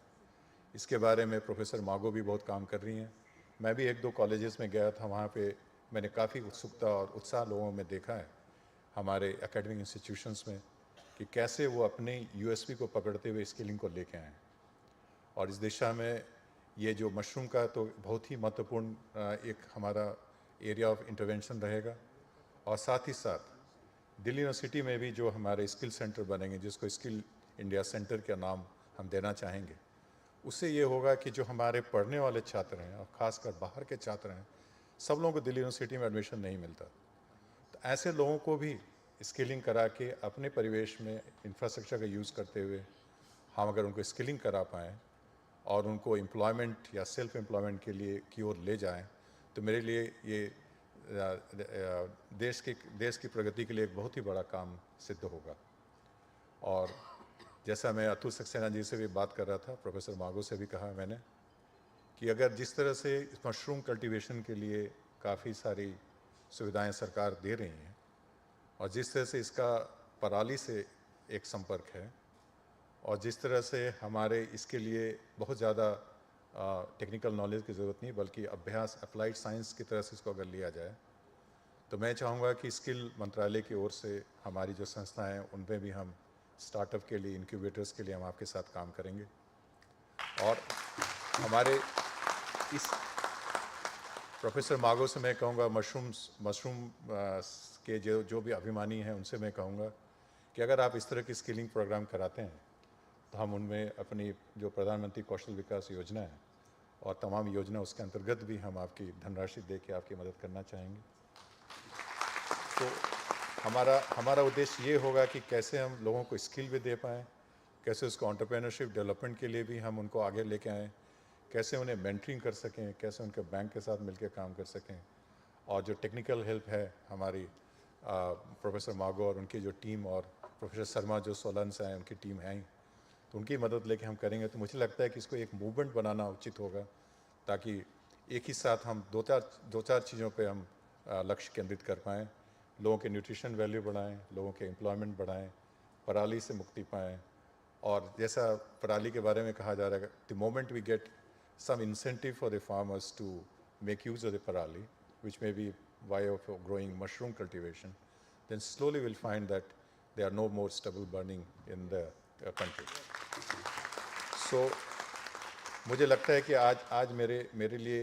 इसके बारे में प्रोफेसर मागो भी बहुत काम कर रही हैं। मैं भी 1-2 कॉलेजेस में गया था, वहाँ पे मैंने काफ़ी उत्सुकता और उत्साह लोगों में देखा है हमारे एकेडमिक इंस्टीट्यूशंस में, कि कैसे वो अपने यूएसपी को पकड़ते हुए स्किलिंग को लेके आएँ। और इस दिशा में ये जो मशरूम का तो बहुत ही महत्वपूर्ण एक हमारा एरिया ऑफ इंटरवेंशन रहेगा, और साथ ही साथ दिल्ली यूनिवर्सिटी में भी जो हमारे स्किल सेंटर बनेंगे, जिसको स्किल इंडिया सेंटर का नाम हम देना चाहेंगे, उससे ये होगा कि जो हमारे पढ़ने वाले छात्र हैं, और ख़ासकर बाहर के छात्र हैं, सब लोगों को दिल्ली यूनिवर्सिटी में एडमिशन नहीं मिलता। तो ऐसे लोगों को भी स्किलिंग करा के अपने परिवेश में इंफ्रास्ट्रक्चर का यूज़ करते हुए हम अगर उनको स्किलिंग करा पाएँ और उनको एम्प्लॉयमेंट या सेल्फ एम्प्लॉयमेंट के लिए की ओर ले जाएं, तो मेरे लिए ये देश की प्रगति के लिए एक बहुत ही बड़ा काम सिद्ध होगा। और जैसा मैं अतुल सक्सेना जी से भी बात कर रहा था, प्रोफेसर मागो से भी कहा मैंने, कि अगर जिस तरह से इस मशरूम कल्टीवेशन के लिए काफ़ी सारी सुविधाएं सरकार दे रही हैं, और जिस तरह से इसका पराली से एक संपर्क है, और जिस तरह से हमारे इसके लिए बहुत ज़्यादा टेक्निकल नॉलेज की ज़रूरत नहीं, बल्कि अभ्यास, अप्लाइड साइंस की तरह से इसको अगर लिया जाए, तो मैं चाहूँगा कि स्किल मंत्रालय की ओर से हमारी जो संस्थाएं हैं, उनमें भी हम स्टार्टअप के लिए, इंक्यूबेटर्स के लिए हम आपके साथ काम करेंगे। और हमारे इस प्रोफेसर मागो से मैं कहूँगा, मशरूम के जो भी अभिमानी हैं, उनसे मैं कहूँगा कि अगर आप इस तरह की स्किलिंग प्रोग्राम कराते हैं, तो हम उनमें अपनी जो प्रधानमंत्री कौशल विकास योजना है और तमाम योजना, उसके अंतर्गत भी हम आपकी धनराशि दे के आपकी मदद करना चाहेंगे। तो हमारा उद्देश्य ये होगा कि कैसे हम लोगों को स्किल भी दे पाएँ, कैसे उसको एंटरप्रेन्योरशिप डेवलपमेंट के लिए भी हम उनको आगे लेके आएँ, कैसे उन्हें मेंटरिंग कर सकें, कैसे उनके बैंक के साथ मिलकर काम कर सकें, और जो टेक्निकल हेल्प है हमारी प्रोफेसर मागो और उनकी जो टीम, और प्रोफेसर शर्मा जो सोलन से हैं उनकी टीम हैं, तो उनकी मदद लेके हम करेंगे। तो मुझे लगता है कि इसको एक मूवमेंट बनाना उचित होगा, ताकि एक ही साथ हम दो चार चीज़ों पे हम लक्ष्य केंद्रित कर पाएँ। लोगों के न्यूट्रिशन वैल्यू बढ़ाएं, लोगों के एम्प्लॉयमेंट बढ़ाएं, पराली से मुक्ति पाएँ। और जैसा पराली के बारे में कहा जा रहा है, the moment we get some incentive for the farmers to make use of the parali, which may be way of growing mushroom cultivation, then slowly we'll find that there are no more stubble burning in the country. So मुझे लगता है कि आज मेरे लिए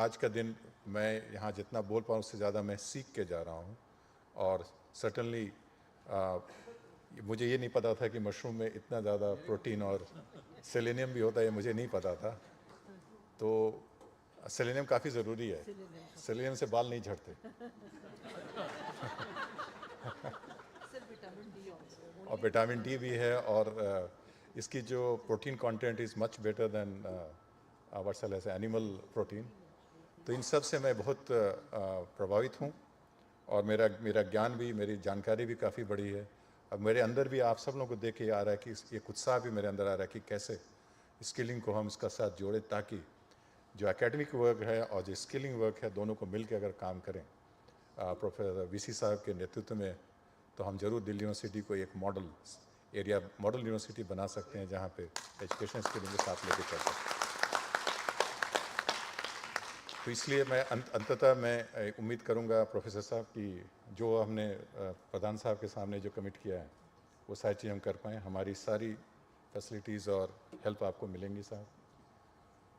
आज का दिन, मैं यहाँ जितना बोल पाऊँ उससे ज़्यादा मैं सीख के जा रहा हूँ। और certainly मुझे ये नहीं पता था कि मशरूम में इतना ज़्यादा प्रोटीन और सेलेनियम भी होता है, ये मुझे नहीं पता था। तो सेलेनियम काफ़ी ज़रूरी है, सेलेनियम से बाल नहीं झड़ते। और विटामिन डी भी है, और इसकी जो protein content is much better than what sell as animal protein. तो इन सब से मैं बहुत प्रभावित हूँ, और मेरा ज्ञान भी, मेरी जानकारी भी काफ़ी बड़ी है। अब मेरे अंदर भी आप सब लोगों को देख के आ रहा है कि एक उत्साह भी मेरे अंदर आ रहा है कि कैसे स्किलिंग को हम इसका साथ जोड़ें, ताकि जो एकेडमिक वर्क है और जो स्किलिंग वर्क है दोनों को मिलकर अगर काम करें प्रोफेसर वीसी साहब के नेतृत्व में, तो हम जरूर दिल्ली यूनिवर्सिटी को एक मॉडल यूनिवर्सिटी बना सकते हैं, जहाँ पे एजुकेशन स्किलिंग के साथ लेके चल सकते हैं। तो इसलिए मैं अंततः मैं उम्मीद करूँगा प्रोफेसर साहब कि जो हमने प्रधान साहब के सामने जो कमिट किया है वो सारी चीज़ हम कर पाएँ। हमारी सारी फैसिलिटीज़ और हेल्प आपको मिलेंगी साहब,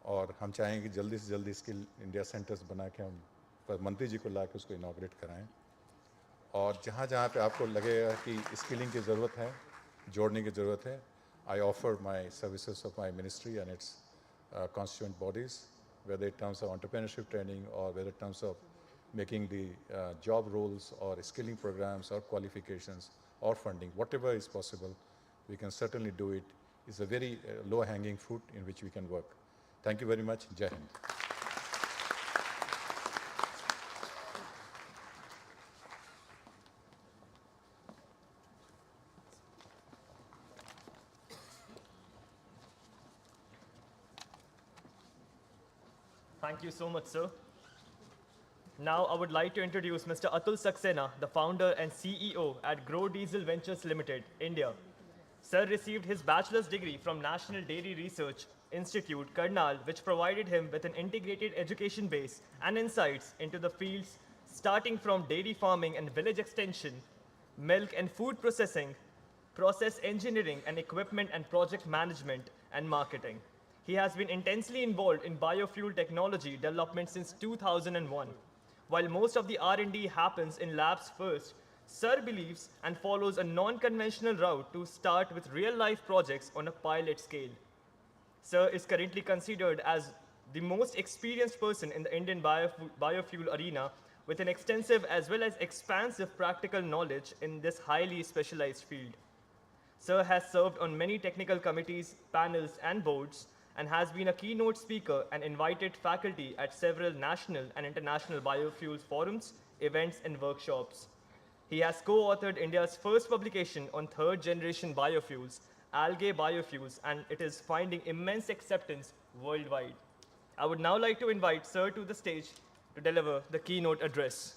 और हम चाहेंगे कि जल्दी से जल्दी स्किल इंडिया सेंटर्स बना के हम मंत्री जी को ला के उसको इनॉग्रेट कराएं। और जहाँ जहाँ पे आपको लगेगा कि स्किलिंग की ज़रूरत है, जोड़ने की ज़रूरत है, I offer my services of my ministry and it's constituent bodies, whether in terms of entrepreneurship training or whether in terms of making the job roles or skilling programs or qualifications or funding, whatever is possible, we can certainly do it. It's a very low-hanging fruit in which we can work. Thank you very much. Jai Hind. Thank you so much, sir. Now I would like to introduce Mr. Atul Saxena, the founder and CEO at Grow Diesel Ventures Limited, India. Sir received his bachelor's degree from National Dairy Research Institute, Karnal, which provided him with an integrated education base and insights into the fields starting from dairy farming and village extension, milk and food processing, process engineering and equipment and project management and marketing. He has been intensely involved in biofuel technology development since 2001. While most of the R&D happens in labs first, Sir believes and follows a non-conventional route to start with real-life projects on a pilot scale. Sir is currently considered as the most experienced person in the Indian biofuel arena, with an extensive as well as expansive practical knowledge in this highly specialized field. Sir has served on many technical committees, panels, and boards, and has been a keynote speaker and invited faculty at several national and international biofuels forums, events, and workshops. He has co-authored India's first publication on third-generation biofuels, algae biofuels, and it is finding immense acceptance worldwide. I would now like to invite Sir to the stage to deliver the keynote address.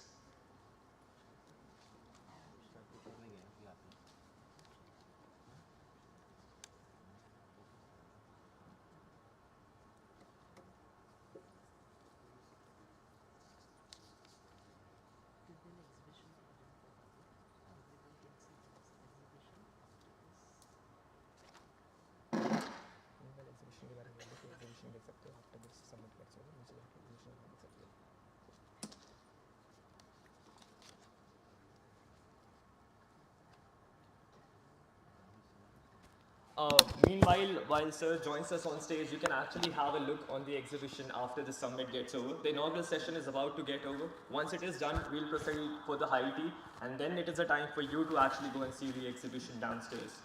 Meanwhile, while Sir joins us on stage, you can actually have a look on the exhibition after the summit gets over. The inaugural session is about to get over. Once it is done, we'll proceed for the high tea, and then it is a time for you to actually go and see the exhibition downstairs.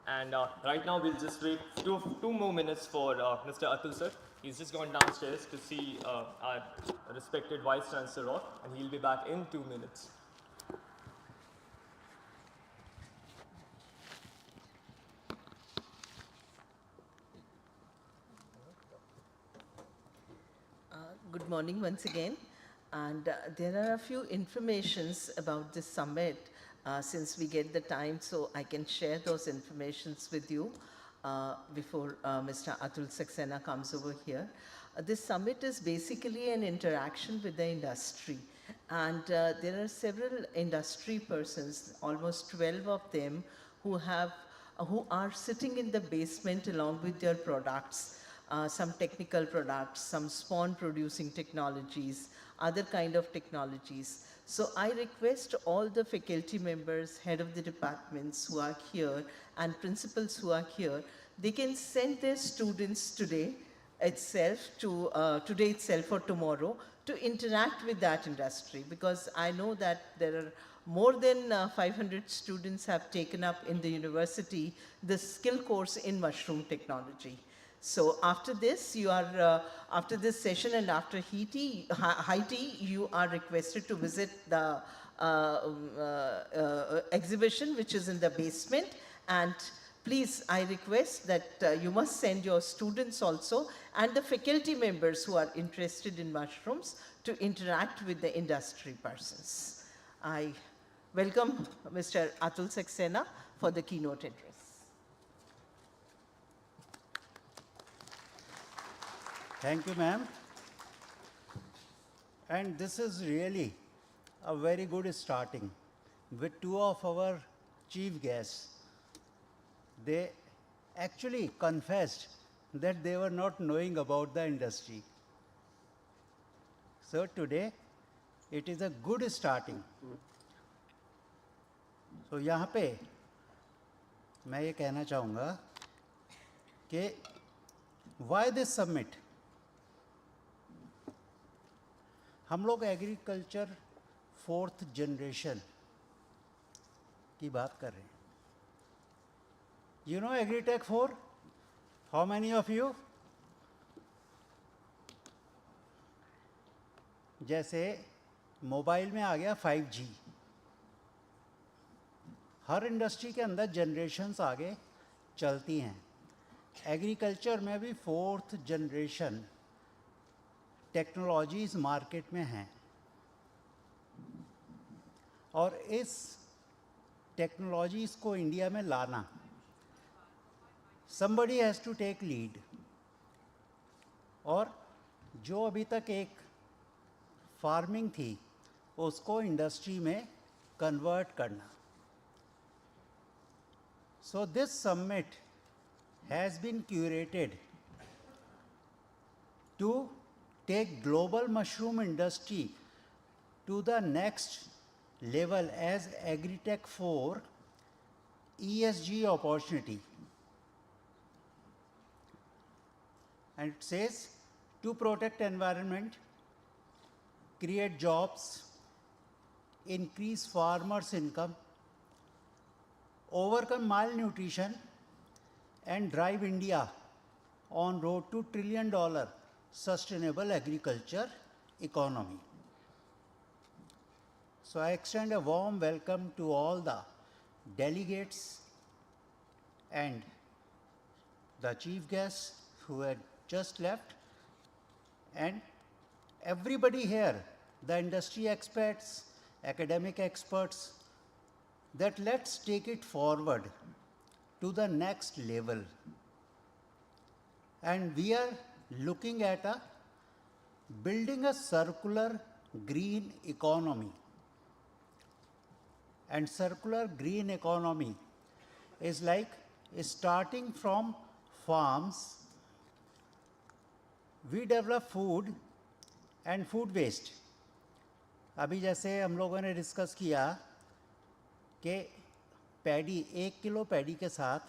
And right now we'll just wait two more minutes for Mr. Atul sir. He's just gone downstairs to see our respected Vice Chancellor off, and he'll be back in 2 minutes. Good morning once again. And there are a few informations about this summit since we get the time, so I can share those informations with you before Mr. Atul Saxena comes over here. This summit is basically an interaction with the industry. And there are several industry persons, almost 12 of them, who are sitting in the basement along with their products. Some technical products, some spawn producing technologies, other kind of technologies. So I request all the faculty members, head of the departments who are here and principals who are here, they can send their students today itself or tomorrow to interact with that industry, because I know that there are more than 500 students have taken up in the university the skill course in mushroom technology. So after this, after this session and after high tea, you are requested to visit the exhibition which is in the basement. And please, I request that you must send your students also and the faculty members who are interested in mushrooms to interact with the industry persons. I welcome Mr. Atul Saxena for the keynote address. Thank you, ma'am. And this is really a very good starting with two of our chief guests. They actually confessed that they were not knowing about the industry. So today, it is a good starting. So यहाँ पे मैं ये कहना चाहूँगा कि why this summit? हम लोग agriculture 4th generation की बात कर रहे हैं. You know Agritech 4? How many of you? जैसे मोबाइल में आ गया 5G, हर इंडस्ट्री के अंदर जनरेशन्स आगे चलती हैं. एग्रीकल्चर में भी 4th जनरेशन टेक्नोलॉजीज़ मार्केट में हैं और इस टेक्नोलॉजीज़ को इंडिया में लाना, somebody has to take lead. और जो अभी तक एक फार्मिंग थी उसको इंडस्ट्री में कन्वर्ट करना. So this summit has been curated to take global mushroom industry to the next level as Agritech 4 ESG opportunity. And it says to protect environment, create jobs, increase farmers' income, overcome malnutrition, and drive India on road to $1 trillion sustainable agriculture economy. So I extend a warm welcome to all the delegates and the chief guests who had just left, and everybody here, the industry experts, academic experts, that let's take it forward to the next level. And we are looking at building a circular green economy. And circular green economy is like starting from farms, we develop food and food waste. अभी जैसे हम लोगों ने discuss किया कि paddy 1 kilo paddy के साथ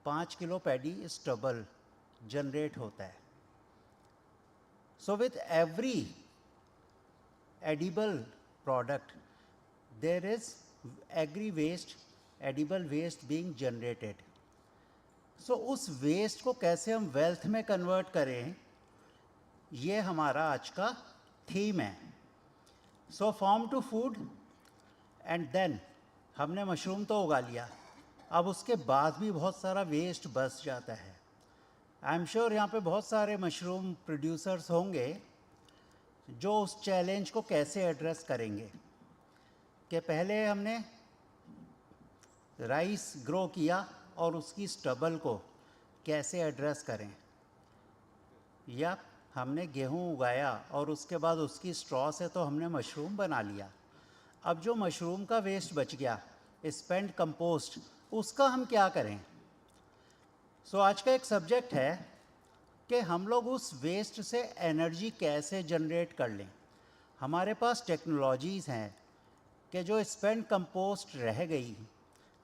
5 kilo paddy stubble generate होता है. So with every edible product, there is agri waste, edible waste being generated. सो उस वेस्ट को कैसे हम वेल्थ में कन्वर्ट करें, ये हमारा आज का थीम है. So farm to food and then हमने मशरूम तो उगा लिया, अब उसके बाद भी बहुत सारा वेस्ट बच जाता है. आई एम श्योर यहाँ पे बहुत सारे मशरूम प्रोड्यूसर्स होंगे जो उस चैलेंज को कैसे एड्रेस करेंगे कि पहले हमने राइस ग्रो किया और उसकी स्टबल को कैसे एड्रेस करें, या हमने गेहूं उगाया और उसके बाद उसकी स्ट्रॉ से तो हमने मशरूम बना लिया. अब जो मशरूम का वेस्ट बच गया, स्पेंट कंपोस्ट, उसका हम क्या करें. सो आज का एक सब्जेक्ट है कि हम लोग उस वेस्ट से एनर्जी कैसे जनरेट कर लें. हमारे पास टेक्नोलॉजीज़ हैं कि जो स्पेंट कंपोस्ट रह गई,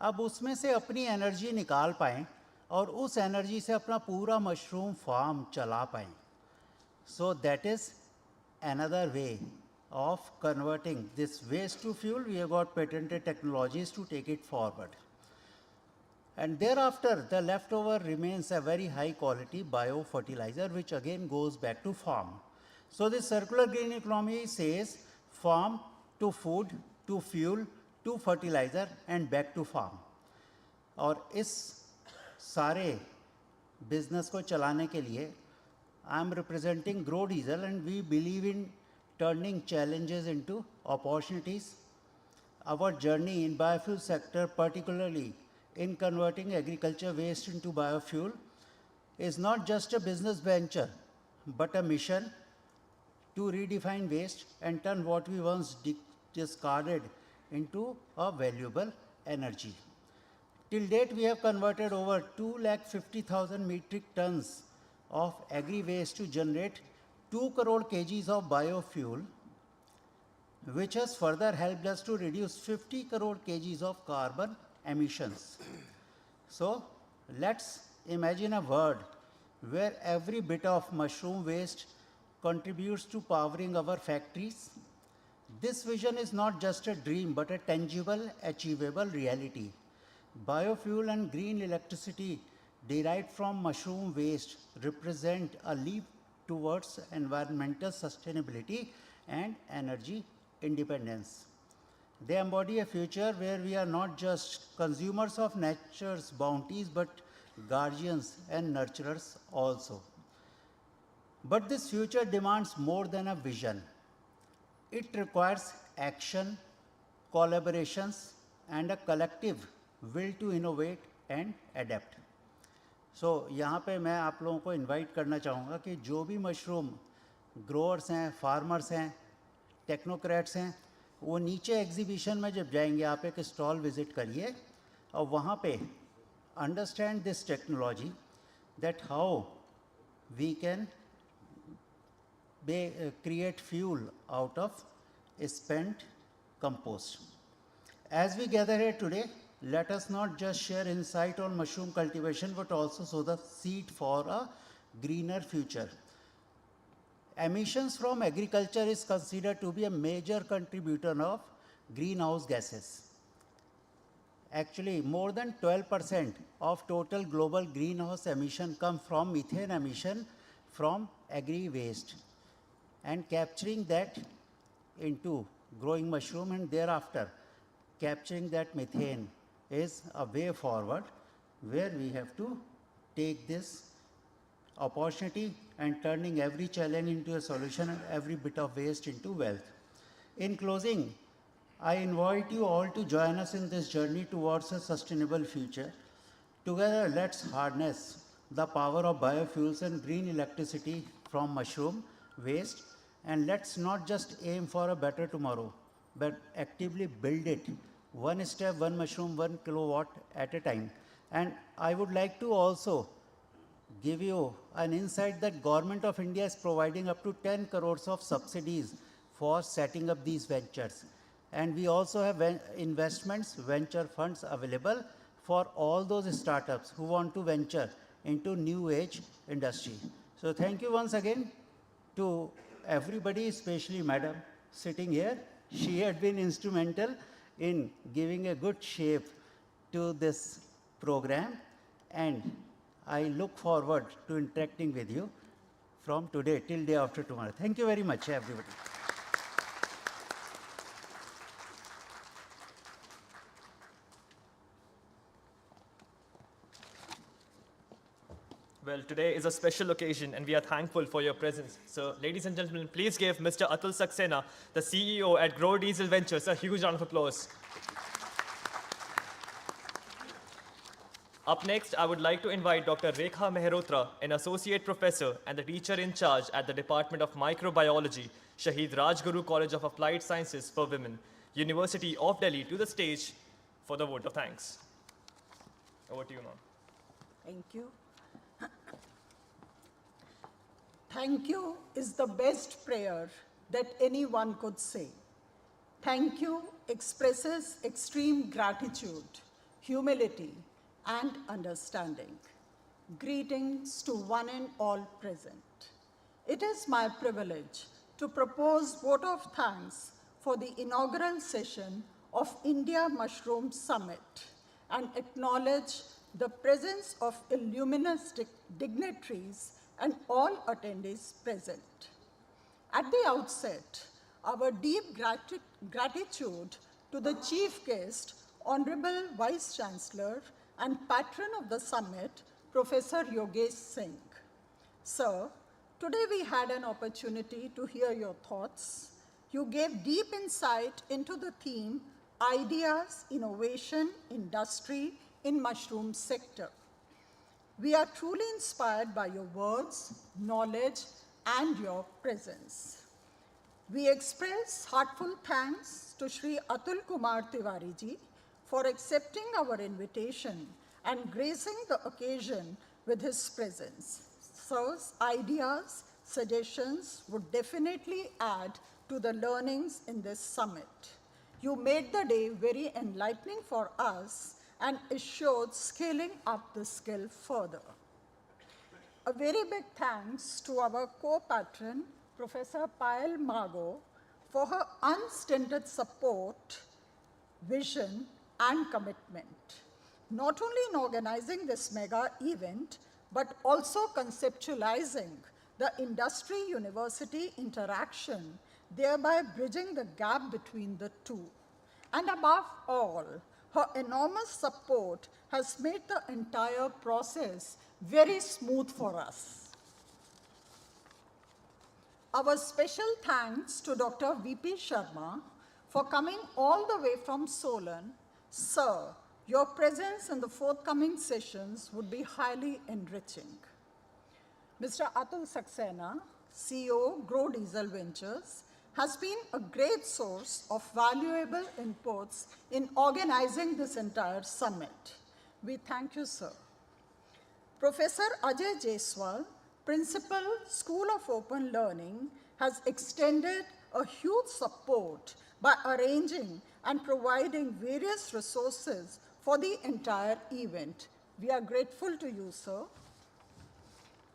अब उसमें से अपनी एनर्जी निकाल पाएँ और उस एनर्जी से अपना पूरा मशरूम फार्म चला पाएँ. So that is another way of converting this waste to fuel. We have got patented technologies to take it forward. And thereafter, the leftover remains a very high quality biofertilizer, which again goes back to farm. So this circular green economy says farm to food to fuel to fertilizer and back to farm. और इस सारे business को चलाने के लिए I am representing Grow Diesel, and we believe in turning challenges into opportunities. Our journey in biofuel sector, particularly in converting agriculture waste into biofuel, is not just a business venture, but a mission to redefine waste and turn what we once discarded into a valuable energy. Till date, we have converted over 250,000 metric tons of agri-waste to generate 2 crore kgs of biofuel, which has further helped us to reduce 50 crore kgs of carbon emissions. So let's imagine a world where every bit of mushroom waste contributes to powering our factories. This vision is not just a dream, but a tangible, achievable reality. Biofuel and green electricity derived from mushroom waste represent a leap towards environmental sustainability and energy independence. They embody a future where we are not just consumers of nature's bounties, but guardians and nurturers also. But this future demands more than a vision. It requires action, collaborations, and a collective will to innovate and adapt. सो यहाँ पे मैं आप लोगों को invite करना चाहूँगा कि जो भी मशरूम ग्रोअर्स हैं, फार्मर्स हैं, टेक्नोक्रेट्स हैं, वो नीचे एग्जीबिशन में जब जाएंगे आप एक स्टॉल विज़िट करिए और वहाँ पे understand this technology, that how we can create fuel out of spent compost. As we gather here today, let us not just share insight on mushroom cultivation, but also sow the seed for a greener future. Emissions from agriculture is considered to be a major contributor of greenhouse gases. Actually, more than 12% of total global greenhouse emission come from methane emission from agri-waste. And capturing that into growing mushroom and thereafter capturing that methane is a way forward where we have to take this opportunity and turning every challenge into a solution and every bit of waste into wealth. In closing, I invite you all to join us in this journey towards a sustainable future. Together, let's harness the power of biofuels and green electricity from mushroom waste, and let's not just aim for a better tomorrow, but actively build it, one step, one mushroom, 1 kilowatt at a time. And I would like to also give you an insight that Government of India is providing up to 10 crores of subsidies for setting up these ventures. And we also have investments, venture funds available for all those startups who want to venture into new age industry. So thank you once again to everybody, especially Madam sitting here. She had been instrumental in giving a good shape to this program, and I look forward to interacting with you from today till day after tomorrow. Thank you very much, everybody. Well, today is a special occasion and we are thankful for your presence. So, ladies and gentlemen, please give Mr. Atul Saxena, the CEO at Grow Diesel Ventures, a huge round of applause. Up next, I would like to invite Dr. Rekha Mehrotra, an associate professor and the teacher in charge at the Department of Microbiology, Shahid Rajguru College of Applied Sciences for Women, University of Delhi, to the stage for the vote of thanks. Over to you, ma'am. Thank you. Thank you is the best prayer that anyone could say. Thank you expresses extreme gratitude, humility, and understanding. Greetings to one and all present. It is my privilege to propose vote of thanks for the inaugural session of India Mushroom Summit and acknowledge the presence of illustrious dignitaries and all attendees present. At the outset, our deep gratitude to the chief guest, Honorable Vice Chancellor and patron of the summit, Professor Yogesh Singh. Sir, today we had an opportunity to hear your thoughts. You gave deep insight into the theme, Ideas, Innovation, Industry in Mushroom Sector. We are truly inspired by your words, knowledge, and your presence. We express heartfelt thanks to Shri Atul Kumar Tiwari ji for accepting our invitation and gracing the occasion with his presence. Sir's ideas, suggestions would definitely add to the learnings in this summit. You made the day very enlightening for us and assured scaling up the skill further. A very big thanks to our co-patron, Professor Payal Mago, for her unstinted support, vision, and commitment, not only in organizing this mega event, but also conceptualizing the industry-university interaction, thereby bridging the gap between the two. And above all, her enormous support has made the entire process very smooth for us. Our special thanks to Dr. V.P. Sharma for coming all the way from Solan. Sir, your presence in the forthcoming sessions would be highly enriching. Mr. Atul Saxena, CEO, Grow Diesel Ventures, has been a great source of valuable inputs in organizing this entire summit. We thank you, sir. Professor Ajay Jaiswal, Principal, School of Open Learning, has extended a huge support by arranging and providing various resources for the entire event. We are grateful to you, sir.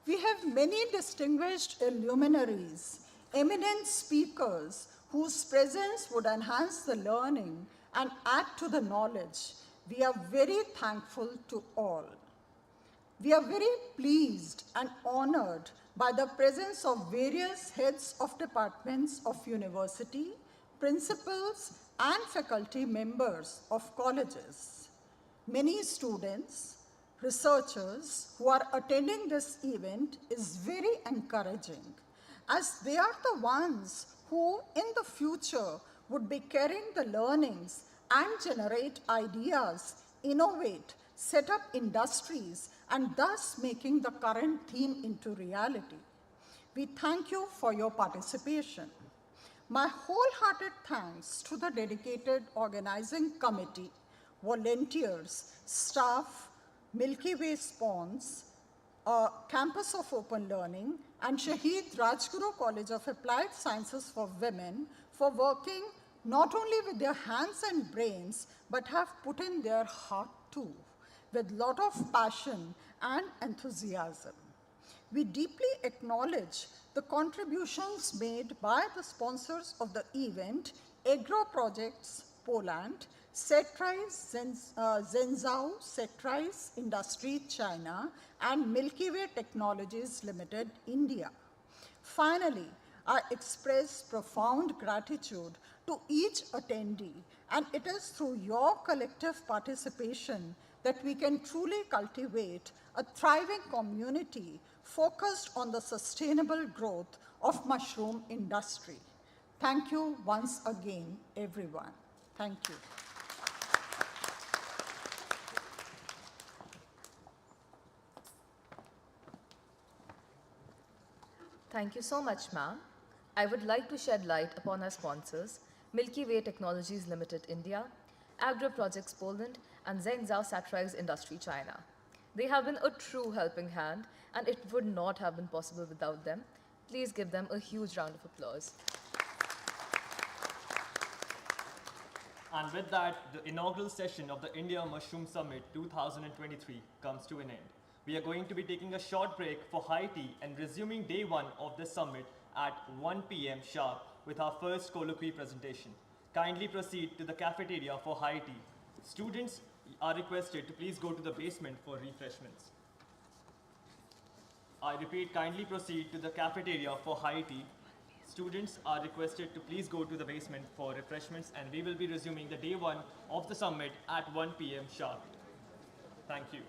We have many distinguished luminaries, eminent speakers whose presence would enhance the learning and add to the knowledge. We are very thankful to all. We are very pleased and honored by the presence of various heads of departments of university, principals, and faculty members of colleges. Many students, researchers who are attending this event is very encouraging, as they are the ones who in the future would be carrying the learnings and generate ideas, innovate, set up industries, and thus making the current theme into reality. We thank you for your participation. My wholehearted thanks to the dedicated organizing committee, volunteers, staff, Milky Way Spawns, Campus of Open Learning, and Shahid Rajguru College of Applied Sciences for Women for working not only with their hands and brains, but have put in their heart too, with a lot of passion and enthusiasm. We deeply acknowledge the contributions made by the sponsors of the event, Agro Projects Poland, Zhenzhou Setrise Industry China, and Milky Way Technologies Limited India. Finally, I express profound gratitude to each attendee, and it is through your collective participation that we can truly cultivate a thriving community focused on the sustainable growth of mushroom industry. Thank you once again, everyone. Thank you. Thank you so much, ma'am. I would like to shed light upon our sponsors, Milky Way Technologies Limited India, Agro Projects Poland, and Zhengzhou Satrise Industry China. They have been a true helping hand, and it would not have been possible without them. Please give them a huge round of applause. And with that, the inaugural session of the India Mushroom Summit 2023 comes to an end. We are going to be taking a short break for high tea and resuming day one of this summit at 1 p.m. sharp with our first colloquy presentation. Kindly proceed to the cafeteria for high tea. Students are requested to please go to the basement for refreshments. I repeat, kindly proceed to the cafeteria for high tea. Students are requested to please go to the basement for refreshments, and we will be resuming the day one of the summit at 1 p.m. sharp. Thank you.